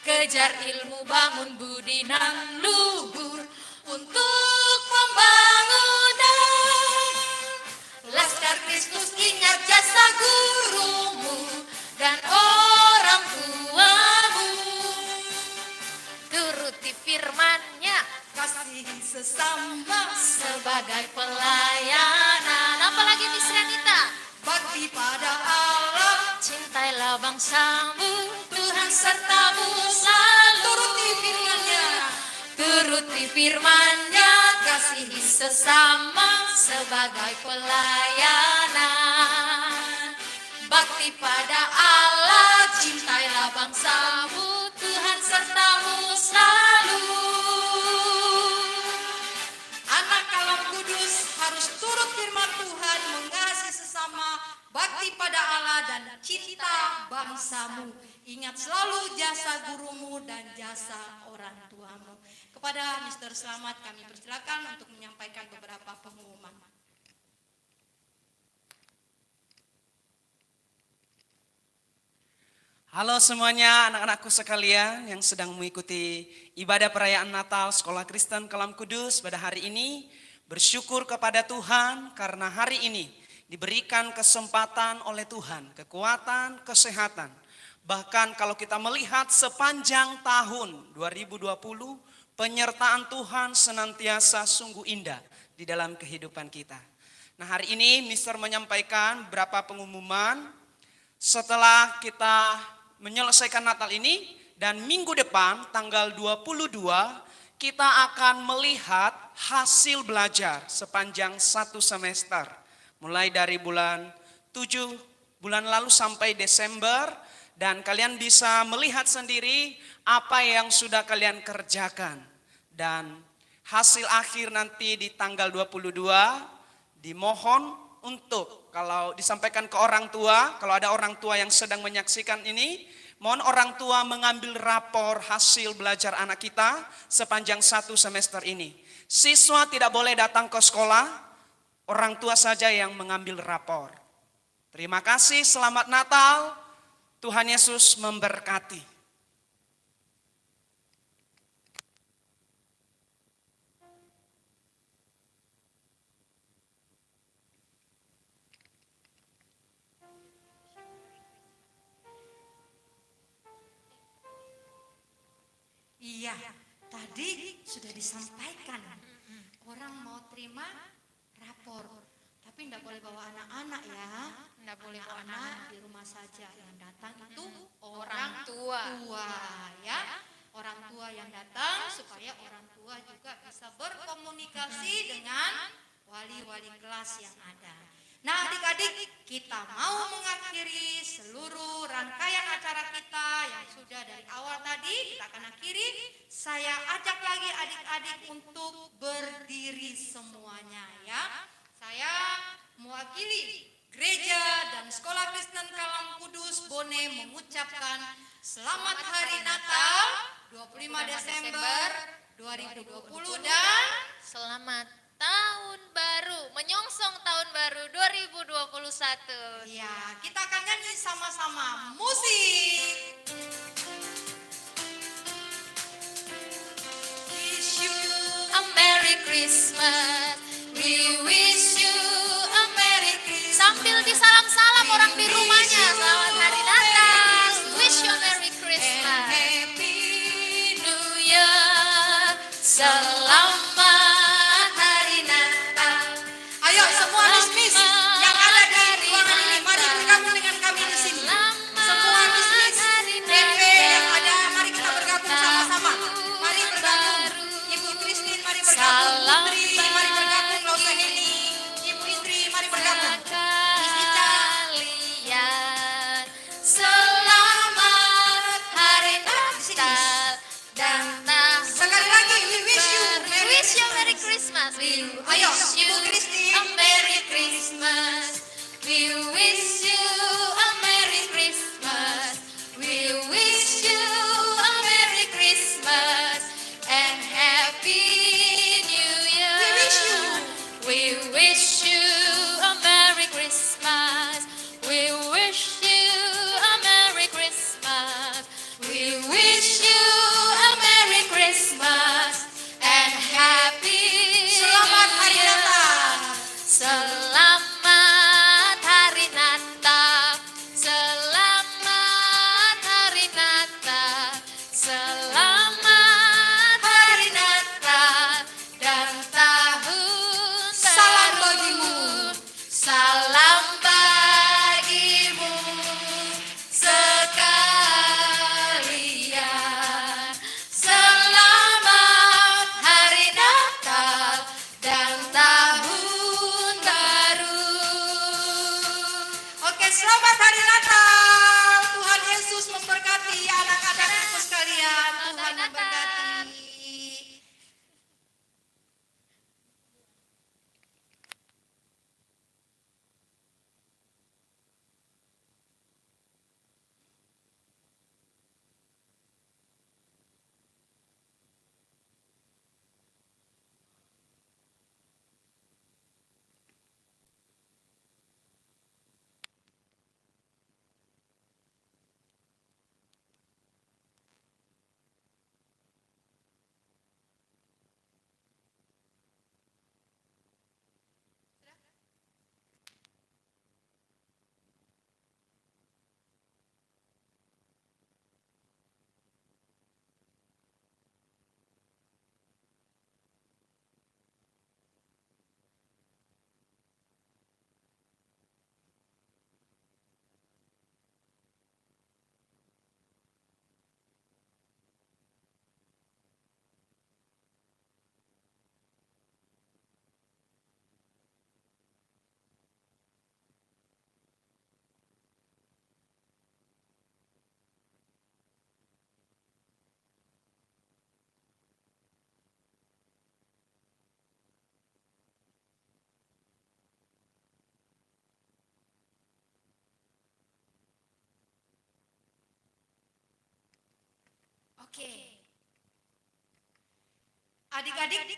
Kejar ilmu, bangun budi nan luhur untuk pembangunan. Laskar Kristus, ingat jasa gurumu dan orang tuamu. Turuti firman-Nya, Kasihi sesama sebagai pelayanan. Apalagi Miss Renita, bakti pada Allah. cintailah bangsamu, Tuhan sertamu selalu. Turuti firman-Nya. Turuti firman-Nya, kasihi sesama sebagai pelayanan. Bakti pada Allah, cintailah bangsamu, Tuhan sertamu selalu. Anak Kalam Kudus harus turut firman Tuhan, mengasihi sesama, bakti pada Allah dan cinta bangsamu. Ingat selalu jasa gurumu dan jasa orang tuamu. Kepada Mr. Selamat kami persilakan untuk menyampaikan beberapa pengumuman. Halo semuanya, anak-anakku sekalian yang sedang mengikuti ibadah perayaan Natal Sekolah Kristen Kalam Kudus pada hari ini. Bersyukur kepada Tuhan karena hari ini diberikan kesempatan oleh Tuhan, kekuatan, kesehatan. Bahkan kalau kita melihat sepanjang tahun 2020, penyertaan Tuhan senantiasa sungguh indah di dalam kehidupan kita. Nah, hari ini Mister menyampaikan beberapa pengumuman setelah kita menyelesaikan Natal ini, dan minggu depan tanggal 22 kita akan melihat hasil belajar sepanjang satu semester. Mulai dari bulan 7 bulan lalu sampai Desember, dan kalian bisa melihat sendiri apa yang sudah kalian kerjakan. Dan hasil akhir nanti di tanggal 22 dimohon untuk kalau disampaikan ke orang tua, kalau ada orang tua yang sedang menyaksikan ini, mohon orang tua mengambil rapor hasil belajar anak kita sepanjang satu semester ini. Siswa tidak boleh datang ke sekolah, orang tua saja yang mengambil rapor. Terima kasih, selamat Natal, Tuhan Yesus memberkati. Iya, tadi sudah disampaikan. Orang mau terima rapor, tapi tidak boleh bawa anak-anak ya. Tidak boleh bawa Anak-anak di rumah saja. Yang datang itu Orang tua. ya. Orang tua yang datang supaya orang tua juga bisa berkomunikasi dengan wali-wali kelas yang ada. Nah, adik-adik, kita mau mengakhiri seluruh rangkaian acara kita yang sudah dari awal tadi kita akan akhiri. Saya ajak lagi adik-adik untuk berdiri semuanya ya. Saya mewakili Gereja dan Sekolah Kristen Kalam Kudus Bone mengucapkan Selamat Hari Natal 25 Desember 2020 dan Selamat Tahun Baru, menyongsong Tahun Baru 2021. ya, kita akan nyanyi sama-sama. Musik. A Merry Christmas, we orang di rumahnya, selamat hari Natal. Wish you a Merry Christmas. Happy New Year. Selamat hari Natal. Ayo semua miss-miss yang ada di ruangan ini, mari bergabung dengan kami di sini. Semua miss-miss DP yang ada, mari kita bergabung sama-sama. Mari bergabung. Ibu Christine, mari bergabung. Putri, mari bergabung. Lausa Heni, Ibu Indri, mari bergabung. Miss Ica. Kalian selamat hari Natal dan tahun Sekali lagi, we wish you Merry Wish you a Merry Christmas. Ayo, Ibu Christine. a Merry Christmas. We wish you a Merry Christmas. We wish you a Merry Christmas and Happy New Year. We wish you. We wish you a Merry Christmas. We wish you a Merry Christmas. We wish you a Merry Christmas and Happy Selamat Hari New Year. Natal. Selamat Hari Natal. Selamat Hari Natal. Selamat Hari Natal dan tahun Salam baru. bagimu. Salam bagimu sekalian. Selamat Hari Natal dan tahun baru. Oke, selamat Hari Natal. Tuhan Yesus memberkati anak-anakku sekalian. Tuhan memberkati. Oke. Adik-adik,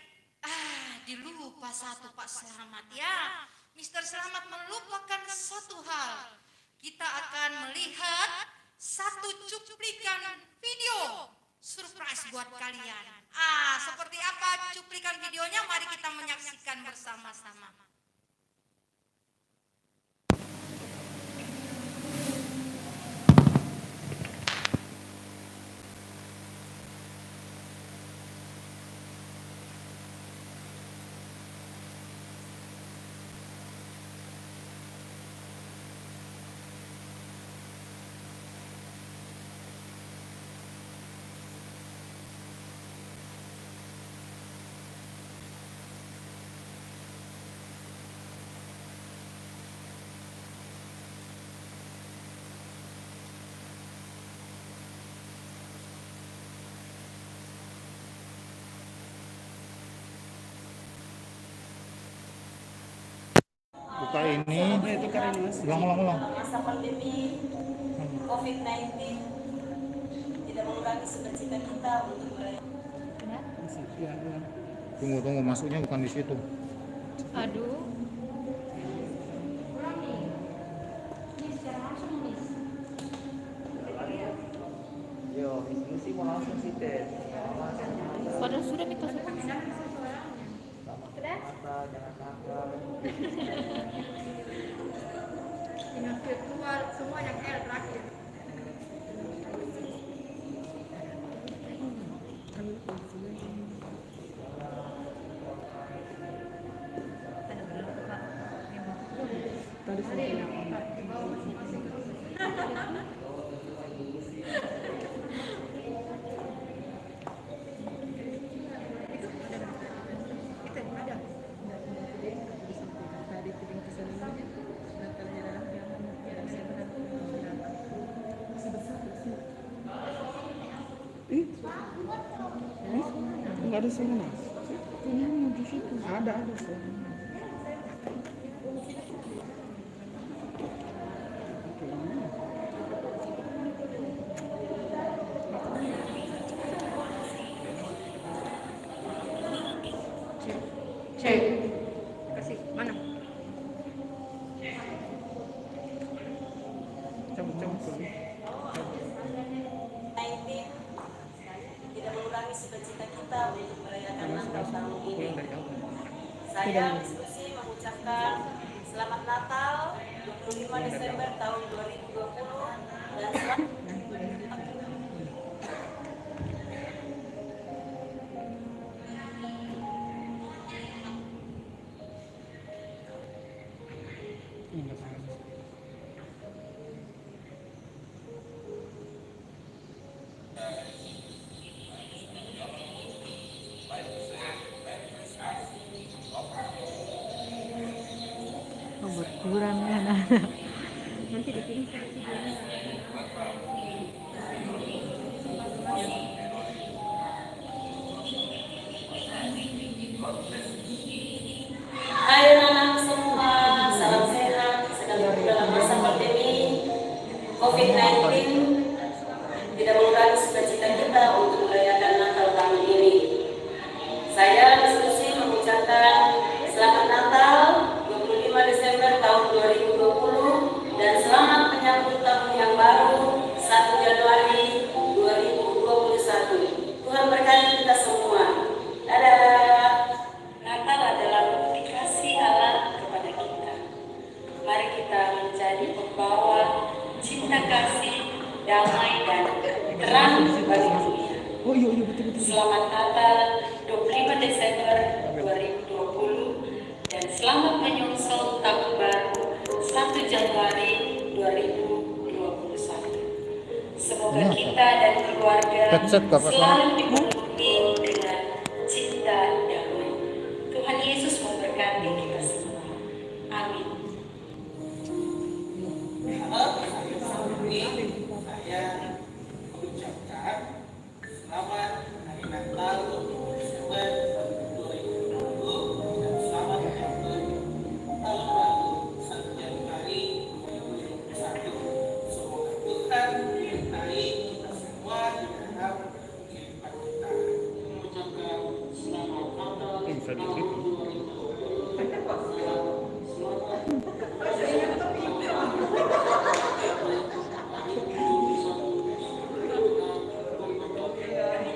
dilupa satu Pak Selamat ya. Mister Selamat melupakan satu hal. Kita akan melihat satu cuplikan video surprise buat kalian. Seperti apa cuplikan videonya? Mari kita menyaksikan bersama-sama. Buka ini, ulang. Masa pandemi COVID-19 tidak mengurangi sukacita kita untuk merayakan. Tunggu, masuknya bukan di situ. Aduh. Padahal sudah minta Sinar virtual, semua yang L terakhir. Enggak ada sana. Ada sana. Cek. Kasih mana? Cabut. 19 tidak mengurangi sukacita kita untuk merayakan Natal tahun ini. Saya diskusi mengucapkan Selamat Natal 25 Desember tahun 2020 dan selamat Berkurang anak-anak. Nanti dikirim ke videonya. Hai anak-anak semua, salam sehat, sedang dalam masa pandemi COVID-19 tidak mengurangi sukacita kita untuk merayakan Natal tahun ini. Saya diskusi mengucapkan Selamat Natal 25 Desember tahun 2020 dan selamat menyambut tahun yang baru 1 Januari 2021. Tuhan berkati kita semua. Dadah. Natal adalah bukti kasih Allah kepada kita. Mari kita menjadi pembawa cinta kasih, damai dan terang bagi dunia. Selamat Natal 25 Desember 2020 dan selamat menyongsong tahun baru 1 Januari 2021. Semoga kita dan keluarga selalu dipenuhi dengan cinta damai. Tuhan Yesus memberkati kita semua. Amin. Saya mengucapkan selamat hari Natal Desember 2020 dan selamat menyambut tahun baru 1 Januari 2021. Semoga Tuhan menyertai kita semua di dalam kehidupan kita. Mengucapkan selamat Natal tahun 2020.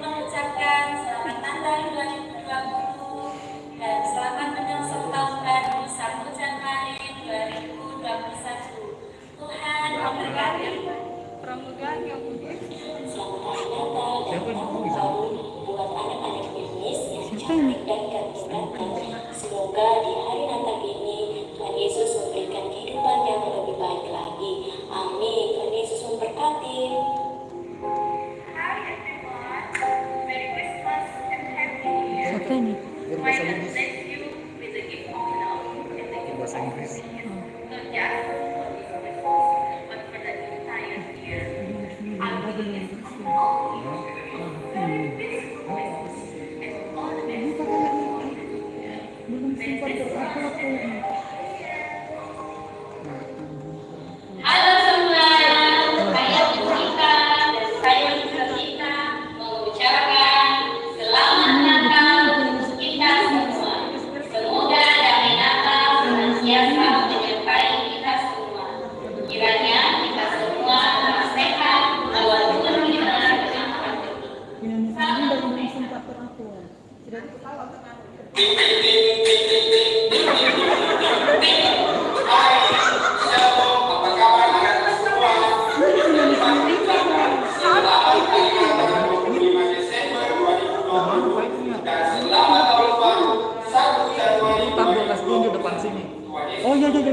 Mengucapkan selamat Natal 2020 dan selamat menyongsong tahun baru 1 Januari 2021. Tuhan memberkati. Pramugari yang Selamat Hari Natal dan tahun buat anak-anak Indonesia yang cantik dan ganteng. Semoga di hari Natal ini Tuhan Yesus memberikan kehidupan yang lebih baik lagi. Amin. Tuhan Yesus memberkati. Siapa ini? Bahasa Inggris. Halo semua, saya Jessica dan saya Jessica mengucapkan selamat Natal untuk kita semua. Semoga damai Natal senantiasa menyertai kita semua. Kiranya kita semua tetap sehat, walaupun di tengah pandemi. Salam. Oh iya nanti.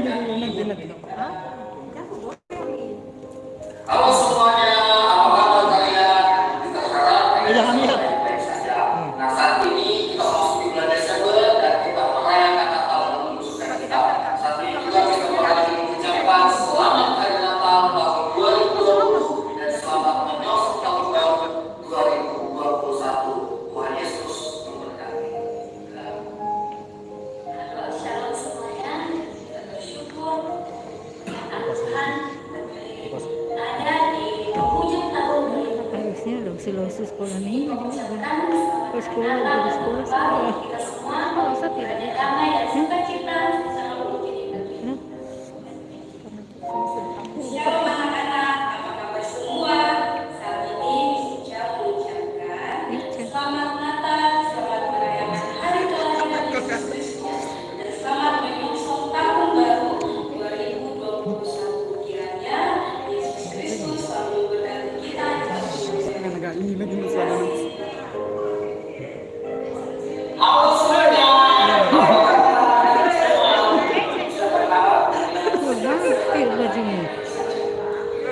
Halo semuanya, apa kabar kalian? Kita harap kalian baik-baik saja. Nah, saat ini kita masuk di bulan Desember dan kita merayakan Natal dengan sukacita. Saat ini juga kita mengucapkan selamat hari Natal tahun 2020 dan selamat menyongsong tahun baru 2021. Tuhan Yesus memberkati. Halo, shalom semuanya. Kita bersyukur karena Tuhan ada di penghujung tahun ini. Harusnya dong si losu sekolah minggu juga. Pas sekolah, Kita semua masa tidak ada damai dan sukacita selalu menjadi bagian. Shalom anak-anak, apa kabar semua? Saat ini Misja mengucapkan selamat Natal, selamat merayakan hari kelahiran Yesus Kristus, dan selamat menyongsong tahun baru 2021. Kiranya Yesus Kristus selalu memberkati kita. Agak ini lagi suara. Halo semuanya.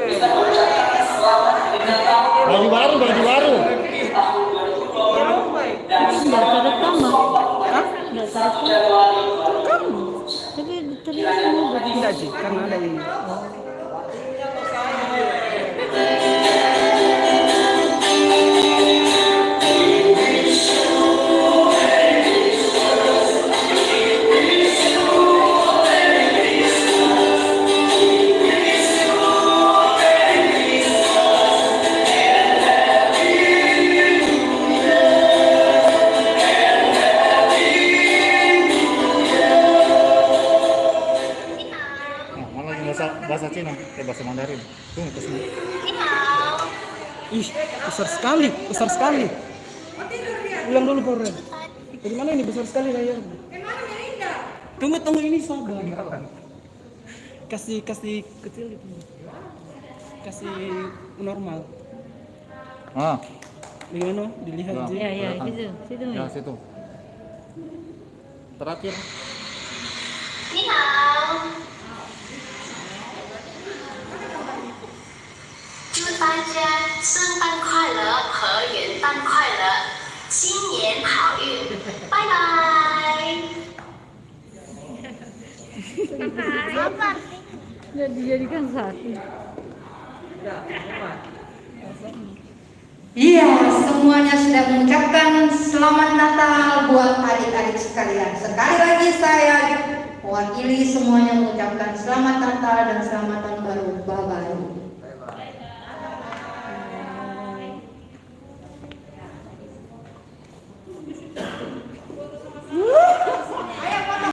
Kita mengucapkan selamat hari Natal Baju baru. tahun 2020 dan selamat menyongsong tahun baru 1 Januari 2021. Kiranya Tidak sih, karena ada ini. Nah, mana lagi bahasa Cina, bahasa Mandarin. Tunggu ke sini. Ih, besar sekali. Ulang dulu Koren. Bagaimana ini besar sekali layar? Tunggu ini sabar. Kasih kecil itu. Kasih normal. Ah, Bagaimana? Dilihat ya, aja. kelihatan. Ya, situ. Terakhir. 你好，祝大家圣诞快乐和元旦快乐，新年好运，拜拜。 Dijadikan satu. Iya, semuanya sudah mengucapkan selamat Natal buat adik-adik sekalian. Sekali lagi saya mewakili semuanya mengucapkan selamat Natal dan selamat tahun baru. Bye-bye.